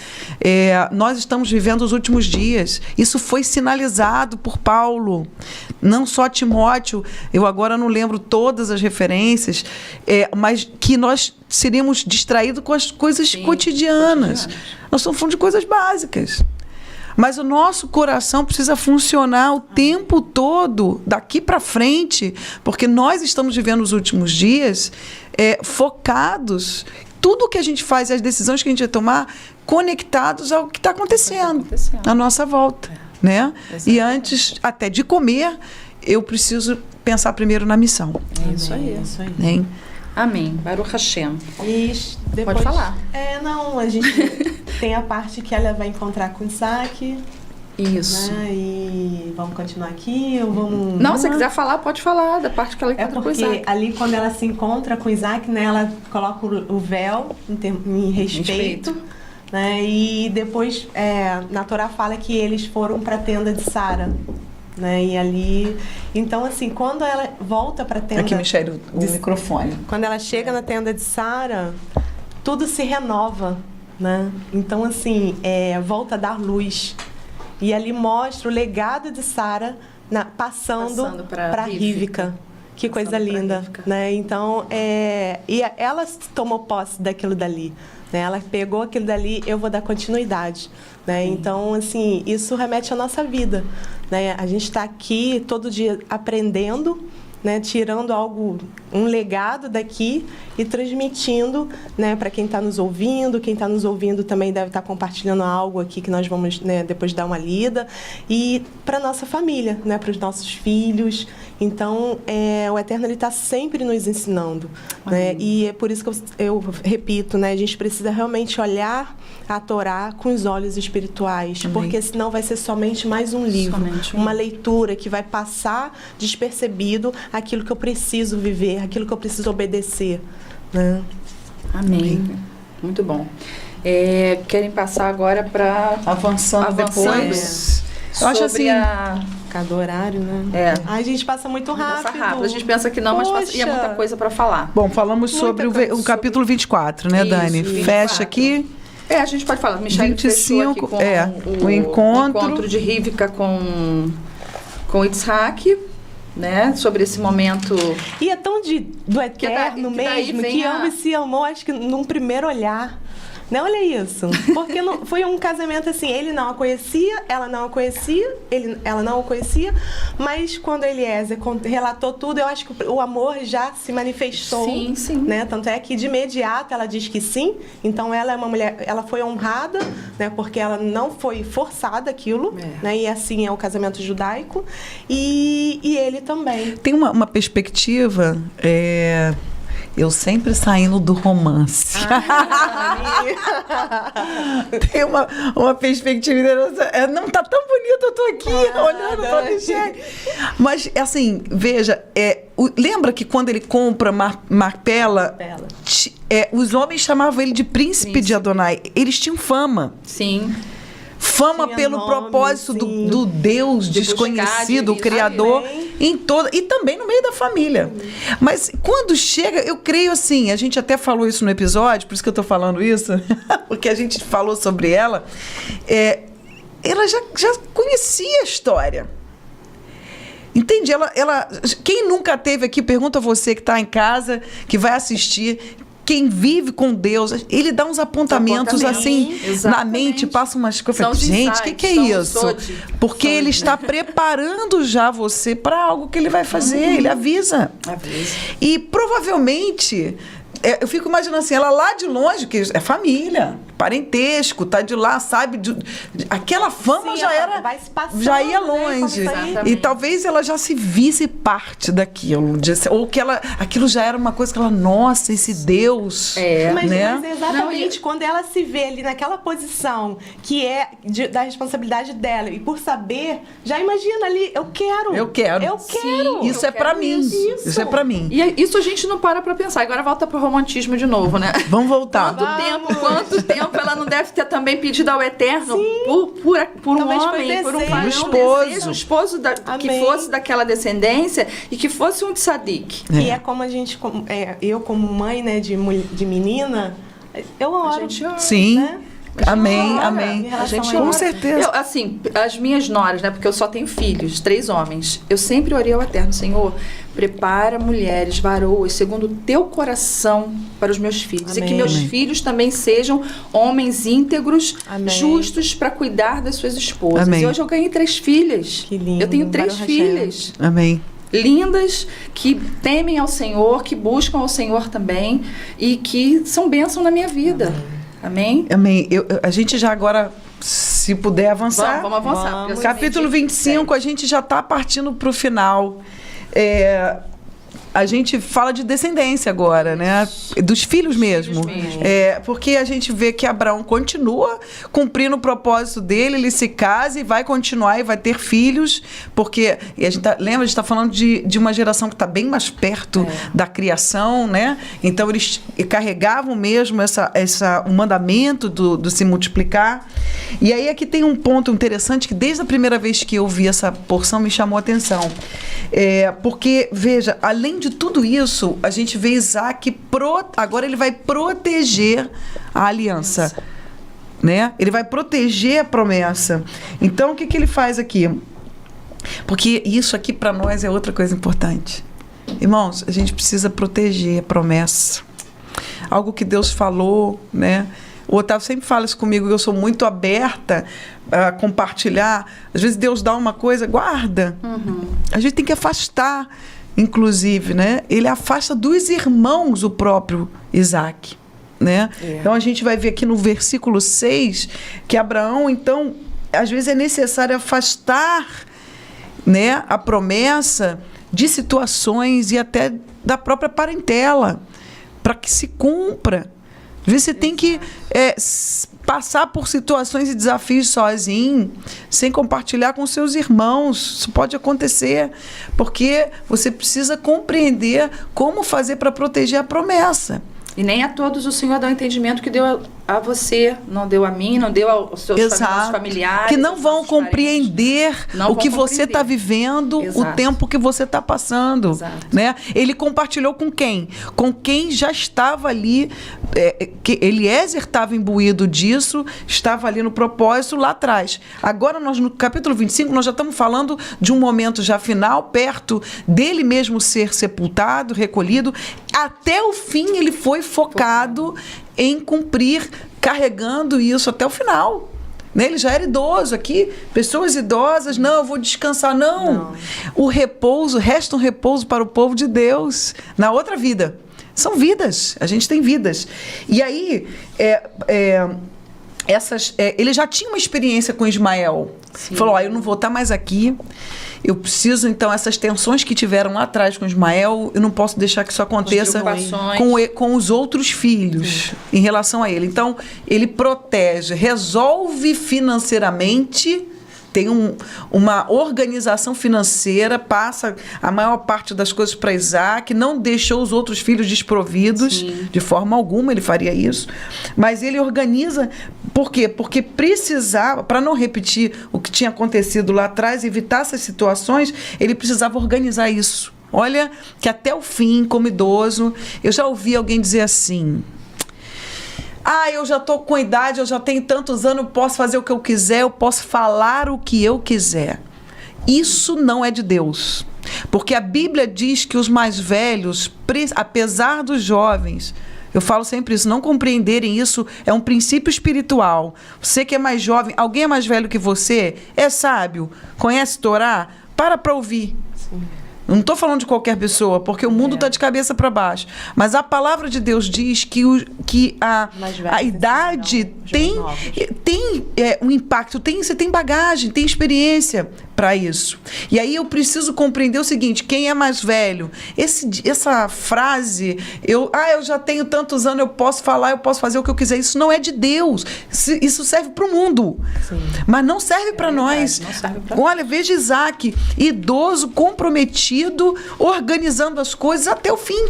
Nós estamos vivendo os últimos dias. Isso foi sinalizado por Paulo, não só Timóteo. Eu agora não lembro todas as referências, mas que nós seríamos distraídos com as coisas cotidianas. Nós estamos falando de coisas básicas. Mas o nosso coração precisa funcionar o tempo todo, daqui para frente, porque nós estamos vivendo os últimos dias focados, tudo que a gente faz, as decisões que a gente vai tomar, conectados ao que está acontecendo à nossa volta. Né? E antes até de comer, eu preciso pensar primeiro na missão. É isso aí. Isso aí. Né? Amém. Baruch Hashem. E depois, Pode falar. Não, a gente tem a parte que ela vai encontrar com Isaac. Isso. Né? E vamos continuar aqui ou vamos... Não, se quiser falar, pode falar da parte que ela encontra com porque Isaac. ali quando ela se encontra com Isaac, né, ela coloca o véu em respeito. Né? E depois na Torá fala que eles foram para a tenda de Sara. Né? E ali, então assim, quando ela volta para a tenda, Aqui, Michele, o microfone. quando ela chega na tenda de Sara, tudo se renova, né? Então assim, volta a dar luz, e ali mostra o legado de Sara passando para Rivka. Que coisa linda, né? Então, e ela tomou posse daquilo dali, né? Ela pegou aquilo dali, eu vou dar continuidade, né? Então, assim, isso remete à nossa vida, né? A gente está aqui todo dia aprendendo, né? Tirando um legado daqui e transmitindo, né? Para quem está nos ouvindo. Quem está nos ouvindo também deve estar compartilhando algo aqui que nós vamos, né, depois dar uma lida. E para nossa família, né? Para os nossos filhos. Então, o Eterno está sempre nos ensinando, né? E é por isso que eu repito, né? A gente precisa realmente olhar a Torá com os olhos espirituais, porque senão vai ser somente mais um livro, uma leitura que vai passar despercebido aquilo que eu preciso viver, aquilo que eu preciso obedecer, né? Amém. Muito bom. Querem passar agora para... Avançando depois. Eu acho assim... Cada horário, né? A gente passa muito rápido. A gente pensa que não, mas e é muita coisa para falar. Bom, falamos sobre o capítulo 24, né, Dani? Isso, Fecha aqui. A gente pode falar. Michele 25, fechou aqui com o encontro de Rivka com Isaac, né? Sobre esse momento. E é tão do Eterno mesmo, que ama e se amou, acho que num primeiro olhar. Não, olha isso. Porque foi um casamento assim, ele não a conhecia, ela não a conhecia, ela não o conhecia, mas quando Eliezer relatou tudo, eu acho que o amor já se manifestou. Sim, sim. Né? Tanto é que de imediato ela diz que sim, então ela é uma mulher, ela foi honrada, né? Porque ela não foi forçada aquilo, né? E assim é o casamento judaico, e ele também. Tem uma perspectiva... Eu sempre saindo do romance. Tem uma perspectiva. Não tá tão bonito, eu tô aqui olhando pra Michele. Mas, assim, veja, lembra que quando ele compra Macpela, os homens chamavam ele de príncipe de Adonai. Eles tinham fama. Sim. Fama pelo propósito do Deus desconhecido, o Criador, e também no meio da família. Mas quando chega, eu creio assim, a gente até falou isso no episódio, por isso que eu estou falando isso, porque a gente falou sobre ela, ela já conhecia a história. Entende? Quem nunca teve aqui, pergunta a você que está em casa, que vai assistir... Quem vive com Deus, ele dá uns apontamentos assim na mente, passa umas coisas. Gente, o que é isso? Porque ele está preparando já você para algo que ele vai fazer, ele avisa. E provavelmente, eu fico imaginando assim, ela lá de longe, que é família. parentesco, tá de lá, sabe? Aquela fama Sim, já era, vai se passando, já ia né, longe. Exatamente. E talvez ela já se visse parte daquilo, ou que aquilo já era uma coisa que ela, nossa, esse Deus, Mas, né? mas exatamente, quando ela se vê ali naquela posição que é da responsabilidade dela, e por saber, já imagina ali, eu quero. Eu quero. Sim, Isso eu é pra quero mim. Isso é pra mim. E isso a gente não para pensar. Agora volta pro romantismo de novo, né? Vamos voltar. Quanto tempo ela não deve ter também pedido ao Eterno por um Talvez foi homem, por um desejo. varão, Um esposo. desejo, um esposo que Amém. fosse daquela descendência e que fosse um tzadik. E é como a gente, eu como mãe, né, de menina, eu oro. A gente ora. Sim. Né? Amém, ora amém. em relação a Com isso. certeza. Eu, assim, as minhas noras, né? Porque eu só tenho filhos, 3 homens. Eu sempre orei ao Eterno, Senhor, prepara mulheres, varoas, segundo o teu coração para os meus filhos. E Amém. que meus Amém. filhos também sejam homens íntegros, Amém. justos para cuidar das suas esposas. Amém. E hoje eu ganhei 3 filhas. Que lindo. Eu tenho 3 Baruch filhas. Amém. Lindas, que temem ao Senhor, que buscam ao Senhor também e que são bênção na minha vida. Amém? Amém. A gente já agora, se puder avançar. Vamos avançar. Vamos. porque eu sei Capítulo que- 25, a gente já está partindo para o final. A gente fala de descendência agora, né? Dos filhos mesmo. mesmo. Porque a gente vê que Abraão continua cumprindo o propósito dele, ele se casa e vai continuar e vai ter filhos, porque e a gente lembra, a gente está falando de uma geração que está bem mais perto da criação, né? Então eles carregavam mesmo o mandamento do se multiplicar. E aí aqui tem um ponto interessante que desde a primeira vez que eu vi essa porção me chamou a atenção. Porque, veja, além de tudo isso, a gente vê Isaac, agora ele vai proteger a aliança. Né? Ele vai proteger a promessa. Então, o que ele faz aqui? Porque isso aqui para nós é outra coisa importante. Irmãos, a gente precisa proteger a promessa. Algo que Deus falou, né? O Otávio sempre fala isso comigo, eu sou muito aberta a compartilhar. Às vezes Deus dá uma coisa, guarda. A gente tem que afastar, inclusive, né? Ele afasta dos irmãos o próprio Isaac, né? Então a gente vai ver aqui no versículo 6 que Abraão, então, às vezes é necessário afastar, né, a promessa de situações e até da própria parentela para que se cumpra. Às vezes você tem que passar por situações e desafios sozinho, sem compartilhar com seus irmãos. Isso pode acontecer, porque você precisa compreender como fazer para proteger a promessa. E nem a todos o Senhor dá o entendimento que deu a você, não deu a mim, não deu aos seus familiares. Que não aos vão nossos compreender parentes. Não o vão que você está compreender. vivendo, o Exato. tempo que você está passando. Exato. Né? Ele compartilhou com quem? Com quem já estava ali, que Eliezer estava imbuído disso, estava ali no propósito lá atrás. Agora, nós no capítulo 25, nós já estamos falando de um momento já final, perto dele mesmo ser sepultado, recolhido. Até o fim ele foi focado em cumprir, carregando isso até o final. Né? Ele já era idoso aqui, pessoas idosas, não, eu vou descansar, não. O repouso, resta um repouso para o povo de Deus na outra vida. São vidas, a gente tem vidas. E aí, ele já tinha uma experiência com Ismael. Sim. Falou, eu não vou estar mais aqui, eu preciso, então, essas tensões que tiveram lá atrás com Ismael, eu não posso deixar que isso aconteça com os outros filhos em relação a ele. Então, ele protege, resolve financeiramente, tem uma organização financeira, passa a maior parte das coisas para Isaac, não deixou os outros filhos desprovidos. Sim. De forma alguma ele faria isso. Mas ele organiza, por quê? Porque precisava, para não repetir o que tinha acontecido lá atrás, evitar essas situações, ele precisava organizar isso. Olha, que até o fim, como idoso, eu já ouvi alguém dizer assim... eu já estou com idade, eu já tenho tantos anos, eu posso fazer o que eu quiser, eu posso falar o que eu quiser. Isso não é de Deus. Porque a Bíblia diz que os mais velhos, apesar dos jovens, eu falo sempre isso, não compreenderem isso é um princípio espiritual. Você que é mais jovem, alguém é mais velho que você, é sábio, conhece Torá, para ouvir. Sim. Não estou falando de qualquer pessoa, porque o mundo está de cabeça para baixo. Mas a palavra de Deus diz que a idade tem um impacto, você tem bagagem, tem experiência para isso. E aí eu preciso compreender o seguinte: quem é mais velho? Essa frase, eu já tenho tantos anos, eu posso falar, eu posso fazer o que eu quiser. Isso não é de Deus. Isso serve para o mundo. Sim. Mas não serve para nós. Não serve pra Olha, veja Isaac, idoso, comprometido, organizando as coisas até o fim.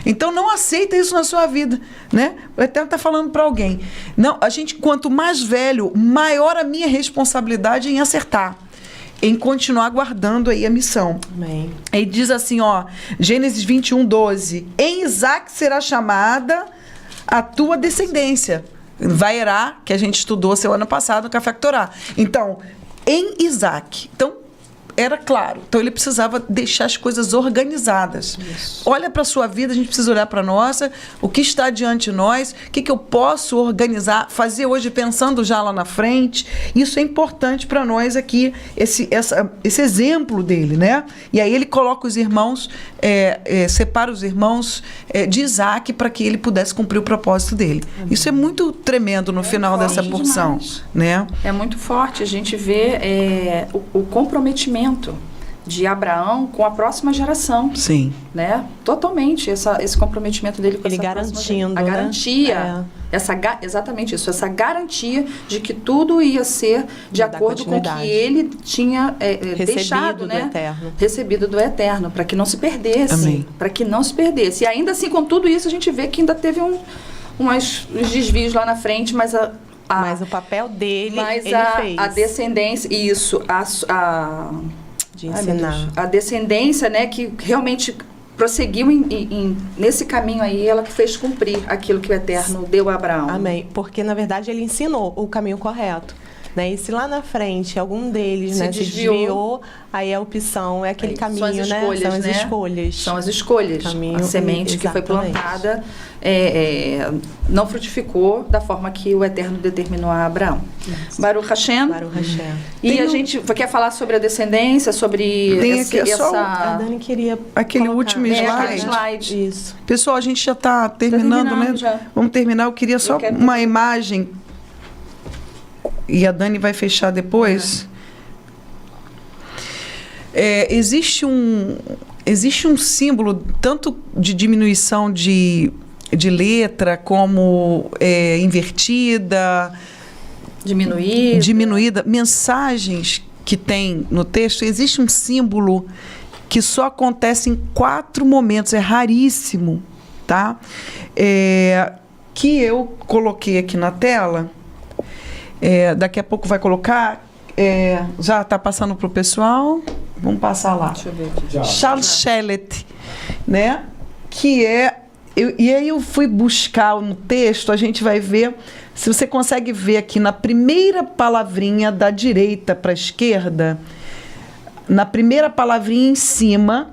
Então não aceita isso na sua vida, né? O Eterno está falando para alguém. Não, quanto mais velho, maior a minha responsabilidade em acertar, em continuar guardando aí a missão. Amém. Ele diz assim, Gênesis 21:12, em Isaac será chamada a tua descendência. Vaerá, que a gente estudou semana passada no Café com Torá. Então, em Isaac. Então, era claro. Então, ele precisava deixar as coisas organizadas. Isso. Olha para a sua vida, a gente precisa olhar para a nossa, o que está diante de nós, o que eu posso organizar, fazer hoje pensando já lá na frente. Isso é importante para nós aqui, esse exemplo dele, né? E aí ele coloca os irmãos, separa os irmãos de Isaac para que ele pudesse cumprir o propósito dele. Isso é muito tremendo no final dessa porção. Né? É muito forte. A gente vê o comprometimento de Abraão com a próxima geração. Sim. Né? Totalmente esse comprometimento dele com ele essa garantindo, próxima, a garantia. Exatamente isso, essa garantia de que tudo ia ser de acordo com o que ele tinha deixado, né? Recebido do Eterno, para que não se perdesse. Para que não se perdesse. E ainda assim, com tudo isso, a gente vê que ainda teve uns desvios lá na frente, mas mas o papel dele, ele fez. A descendência, isso, de ensinar. A descendência, né, que realmente prosseguiu nesse caminho aí, ela que fez cumprir aquilo que o Eterno deu a Abraão. Amém. Porque, na verdade, ele ensinou o caminho correto. Né? E se lá na frente algum deles se desviou, aí a opção é aquele caminho, são as escolhas, né? São as escolhas. Caminho, a semente que foi plantada não frutificou da forma que o Eterno determinou a Abraão. Baruch Hashem. Baruch Hashem. E a gente quer falar sobre a descendência, sobre A Dani queria aquele último slide. Isso. Pessoal, a gente já está terminando, né? Já. Vamos terminar. Eu queria só uma imagem. E a Dani vai fechar depois. Existe um símbolo tanto de diminuição de letra como invertida, diminuída, mensagens que tem no texto. Existe um símbolo que só acontece em 4 momentos, é raríssimo, tá? Que eu coloquei aqui na tela. Daqui a pouco vai colocar, já está passando para o pessoal, vamos passar lá. Deixa eu ver aqui. Charles Shellet, né? Que e aí eu fui buscar no texto, a gente vai ver, se você consegue ver aqui na primeira palavrinha da direita para a esquerda, na primeira palavrinha em cima,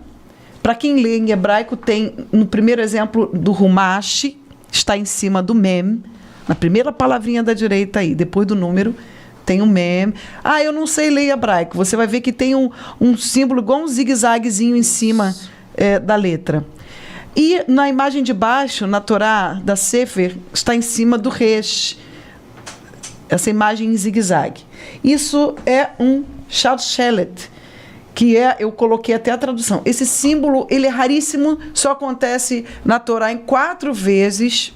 para quem lê em hebraico, tem no primeiro exemplo do Rumash, está em cima do Mem. Na primeira palavrinha da direita aí, depois do número, tem um mem. Eu não sei ler hebraico. Você vai ver que tem um símbolo igual um zigue-zaguezinho em cima da letra. E na imagem de baixo, na Torá da Sefer, está em cima do Resh. Essa imagem em zigue-zague. Isso é um Shalshelet, que eu coloquei até a tradução. Esse símbolo, ele é raríssimo, só acontece na Torá em 4 vezes.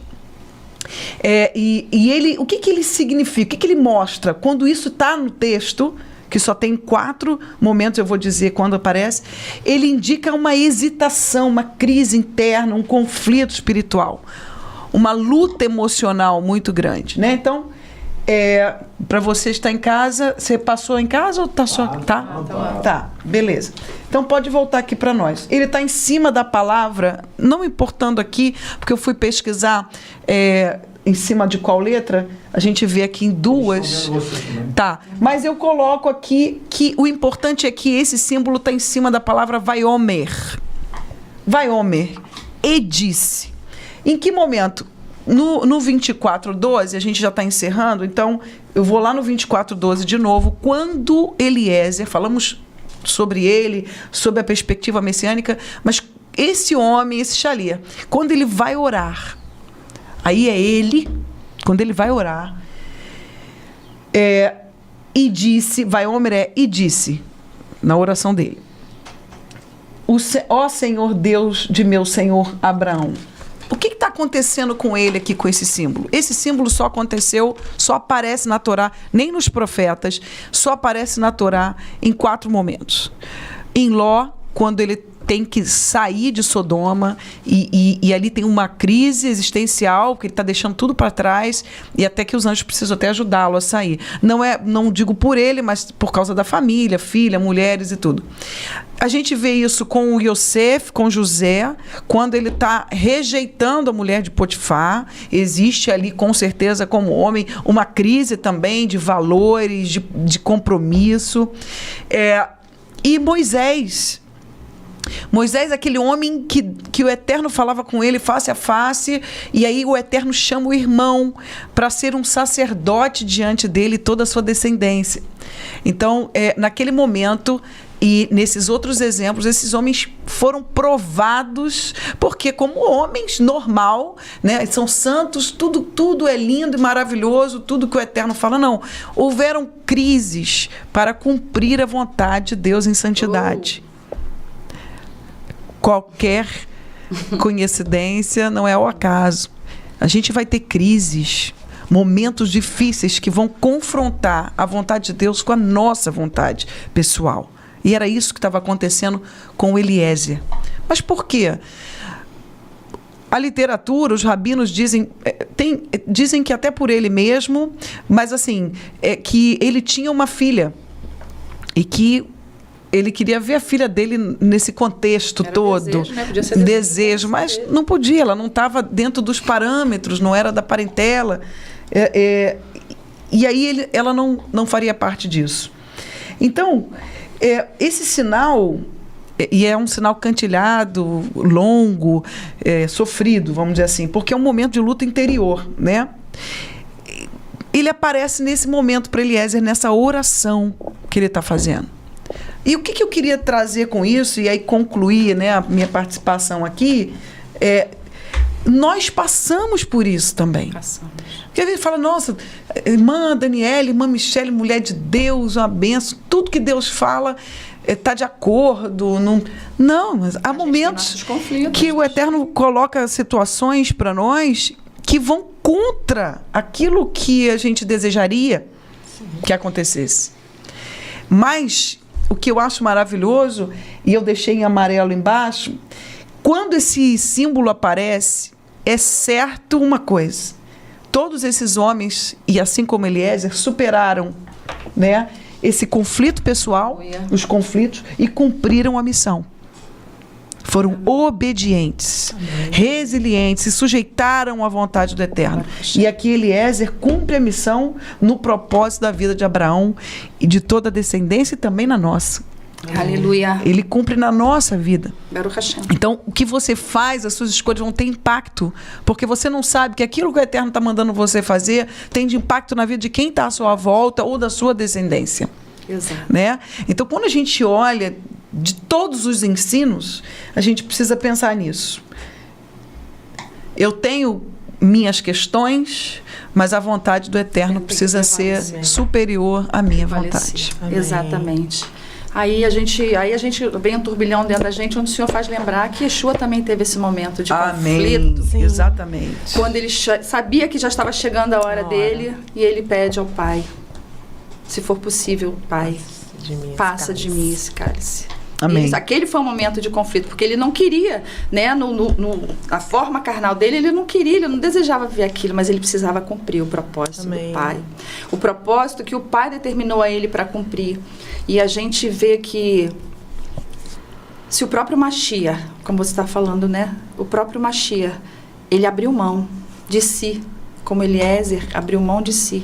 E o que ele significa? O que ele mostra? Quando isso está no texto, que só tem 4 momentos, eu vou dizer quando aparece, ele indica uma hesitação, uma crise interna, um conflito espiritual, uma luta emocional muito grande, né? Então, para você estar em casa, você passou em casa ou está só... Tá, beleza. Então pode voltar aqui para nós. Ele está em cima da palavra, não importando aqui, porque eu fui pesquisar em cima de qual letra, a gente vê aqui em 2. Tá, mas eu coloco aqui que o importante é que esse símbolo está em cima da palavra Vaiomer. Vaiomer, e disse. Em que momento? No 24:12, a gente já está encerrando, então eu vou lá no 24:12 de novo. Quando Eliezer, falamos sobre ele, sobre a perspectiva messiânica, mas esse homem, esse Shalia, quando ele vai orar, aí é ele, quando ele vai orar, e disse, e disse, na oração dele, ó Senhor Deus de meu Senhor Abraão. O que está acontecendo com ele aqui, com esse símbolo? Esse símbolo só aparece na Torá, nem nos profetas, só aparece na Torá em 4 momentos. Em Ló, quando ele tem que sair de Sodoma e ali tem uma crise existencial, porque ele está deixando tudo para trás, e até que os anjos precisam até ajudá-lo a sair. Não digo por ele, mas por causa da família, filha, mulheres e tudo. A gente vê isso com o Yosef, com José, quando ele está rejeitando a mulher de Potifar. Existe ali, com certeza, como homem, uma crise também de valores, de compromisso. E Moisés, aquele homem que o Eterno falava com ele face a face, e aí o Eterno chama o irmão para ser um sacerdote diante dele e toda a sua descendência. Então, naquele momento, e nesses outros exemplos, esses homens foram provados, porque como homens normal, né, são santos, tudo é lindo e maravilhoso, tudo que o Eterno fala, não. Houveram crises para cumprir a vontade de Deus em santidade. Qualquer coincidência não é o acaso. A gente vai ter crises, momentos difíceis que vão confrontar a vontade de Deus com a nossa vontade pessoal. E era isso que estava acontecendo com Eliezer. Mas por quê? A literatura, os rabinos dizem que até por ele mesmo, mas assim, que ele tinha uma filha e que ele queria ver a filha dele nesse contexto todo. Desejo, né? Podia ser desejo, mas não podia, ela não estava dentro dos parâmetros, não era da parentela. E aí ela não faria parte disso. Então, esse sinal, e é um sinal cantilhado, longo, sofrido, vamos dizer assim, porque é um momento de luta interior, né? Ele aparece nesse momento para Eliezer, nessa oração que ele está fazendo. E o que eu queria trazer com isso, e aí concluir, né, a minha participação aqui, nós passamos por isso também. Passamos. Porque a gente fala, nossa, irmã Daniela, irmã Michele, mulher de Deus, uma benção, tudo que Deus fala está de acordo. Não, mas há momentos que o Eterno coloca situações para nós que vão contra aquilo que a gente desejaria que acontecesse. Mas o que eu acho maravilhoso, e eu deixei em amarelo embaixo, quando esse símbolo aparece, é certo uma coisa: todos esses homens, e assim como Eliezer, superaram, né, esse conflito pessoal, os conflitos, e cumpriram a missão. Foram obedientes, resilientes, se sujeitaram à vontade do Eterno. E aqui Eliezer cumpre a missão no propósito da vida de Abraão e de toda a descendência e também na nossa. Aleluia. Ele cumpre na nossa vida. Então, o que você faz, as suas escolhas vão ter impacto, porque você não sabe que aquilo que o Eterno está mandando você fazer tem de impacto na vida de quem está à sua volta ou da sua descendência. Exato. Né? Então, quando a gente olha de todos os ensinos, a gente precisa pensar nisso. Eu tenho minhas questões, mas a vontade do Eterno precisa ser superior à minha vontade. Amém. Exatamente. Aí a gente vem um turbilhão dentro da gente, onde o Senhor faz lembrar que Yeshua também teve esse momento de conflito. Sim. Exatamente. Quando ele sabia que já estava chegando a hora dele, e ele pede ao Pai, se for possível, Pai, passa de mim esse cálice. Amém. Isso, aquele foi um momento de conflito, porque ele não queria, né, a forma carnal dele, ele não queria, ele não desejava ver aquilo, mas ele precisava cumprir o propósito do Pai. O propósito que o Pai determinou a ele para cumprir. E a gente vê que se o próprio Mashiach, como você está falando, né, o próprio Mashiach, ele abriu mão de si, como Eliezer abriu mão de si.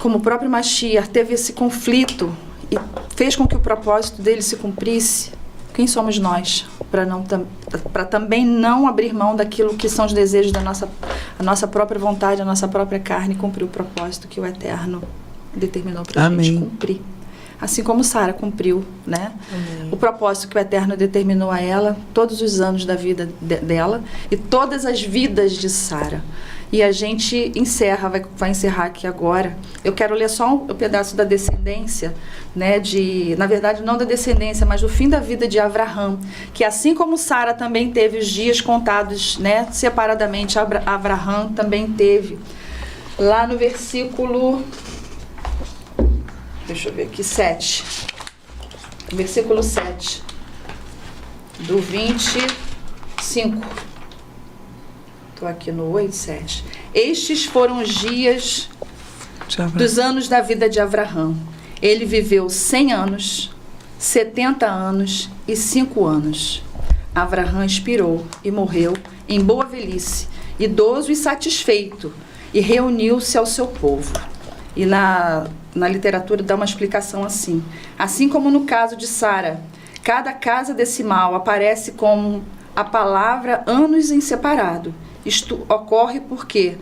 Como o próprio Mashiach teve esse conflito e fez com que o propósito dele se cumprisse, quem somos nós para também não abrir mão daquilo que são os desejos da nossa própria vontade, a nossa própria carne, e cumprir o propósito que o Eterno determinou para a gente cumprir. assim como Sara cumpriu, né? O propósito que o Eterno determinou a ela, todos os anos da vida dela e todas as vidas de Sara. E a gente vai encerrar aqui agora. Eu quero ler só um pedaço da descendência, né, na verdade não da descendência, mas do fim da vida de Avraham, que assim como Sara também teve os dias contados, né, separadamente, Avraham também teve. Lá no versículo, deixa eu ver aqui, 7. Versículo 7, do 25. Estou aqui no 8, 7. Estes foram os dias dos anos da vida de Avraham. Ele viveu 100 anos, 70 anos e 5 anos. Avraham expirou e morreu em boa velhice, idoso e satisfeito, e reuniu-se ao seu povo. E na literatura dá uma explicação assim. Assim como no caso de Sara, cada casa decimal aparece como a palavra anos em separado. Isto ocorre porque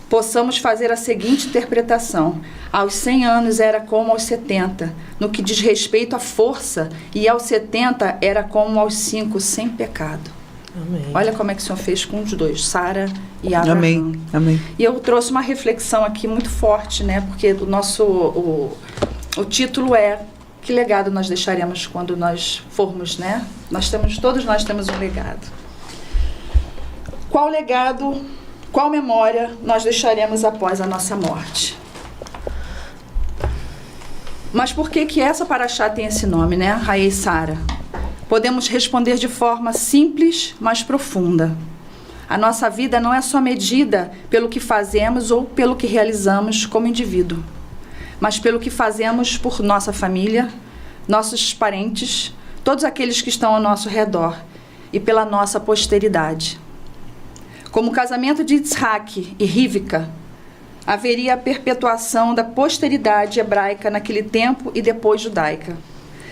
possamos fazer a seguinte interpretação: aos 100 anos era como aos 70, no que diz respeito à força, e aos 70 era como aos 5, sem pecado. Amém. Olha como é que o Senhor fez com os dois, Sara e Avraham. Amém. Amém. E eu trouxe uma reflexão aqui muito forte, né? Porque o título é: que legado nós deixaremos quando nós formos, né? Todos nós temos um legado. Qual legado, qual memória nós deixaremos após a nossa morte? Mas por que essa paraxá tem esse nome, né? Hayei Sara. Podemos responder de forma simples, mas profunda. A nossa vida não é só medida pelo que fazemos ou pelo que realizamos como indivíduo, mas pelo que fazemos por nossa família, nossos parentes, todos aqueles que estão ao nosso redor e pela nossa posteridade. Como o casamento de Isaac e Rivka, haveria a perpetuação da posteridade hebraica naquele tempo e depois judaica.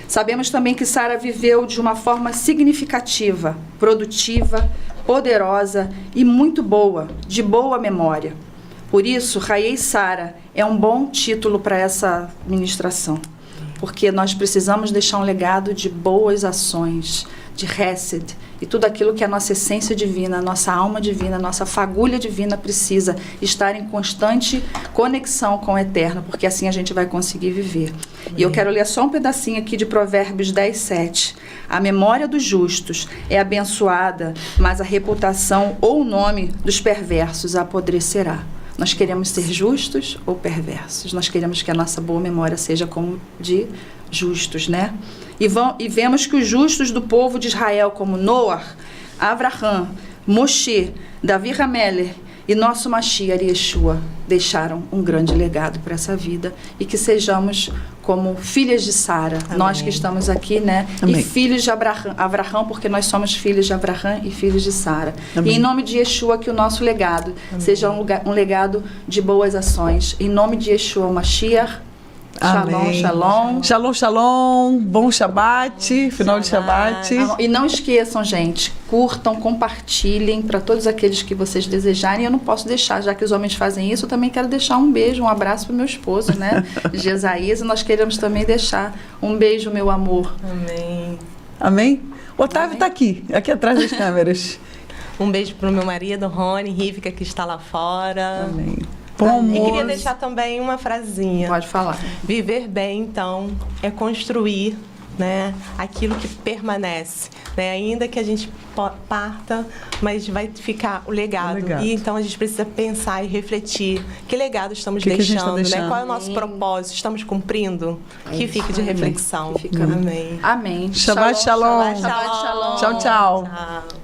Sabemos também que Sara viveu de uma forma significativa, produtiva, poderosa e muito boa, de boa memória. Por isso, Hayei Sara é um bom título para essa ministração, porque nós precisamos deixar um legado de boas ações, de Hesed, e tudo aquilo que a nossa essência divina, a nossa alma divina, a nossa fagulha divina precisa estar em constante conexão com o Eterno, porque assim a gente vai conseguir viver. E eu quero ler só um pedacinho aqui de Provérbios 10, 7. A memória dos justos é abençoada, mas a reputação ou o nome dos perversos apodrecerá. Nós queremos ser justos ou perversos? Nós queremos que a nossa boa memória seja como de justos, né? E vemos que os justos do povo de Israel, como Noah, Avraham, Moshe, Davi Hameler e nosso Mashiach Yeshua, deixaram um grande legado para essa vida, e que sejamos como filhas de Sara, nós que estamos aqui, né? Amém. E filhos de Avraham, porque nós somos filhos de Avraham e filhos de Sara. E em nome de Yeshua, que o nosso legado seja um legado de boas ações. Em nome de Yeshua, o Mashiach. Shalom, Amém. shalom. Shalom, shalom. Bom Shabbat, final de Shabbat. E não esqueçam, gente, curtam, compartilhem para todos aqueles que vocês desejarem. Eu não posso deixar, já que os homens fazem isso, eu também quero deixar um beijo, um abraço para o meu esposo, né? Gesaías, e nós queremos também deixar um beijo, meu amor. Amém. Amém? O Otávio está aqui atrás das câmeras. Um beijo para o meu marido, Rony, Rivka, que está lá fora. Amém. Bom, E queria amor. deixar também uma frasinha. Pode falar. Viver bem, então, é construir, né, aquilo que permanece, né? Ainda que a gente parta, mas vai ficar o legado. E então a gente precisa pensar e refletir que legado estamos que a gente tá deixando, né? deixando? Qual é o nosso propósito? Estamos cumprindo? Que fique de reflexão. Que fica. Amém. Amém. Shabbat shalom. Shabbat shalom. Tchau, tchau. Tchau.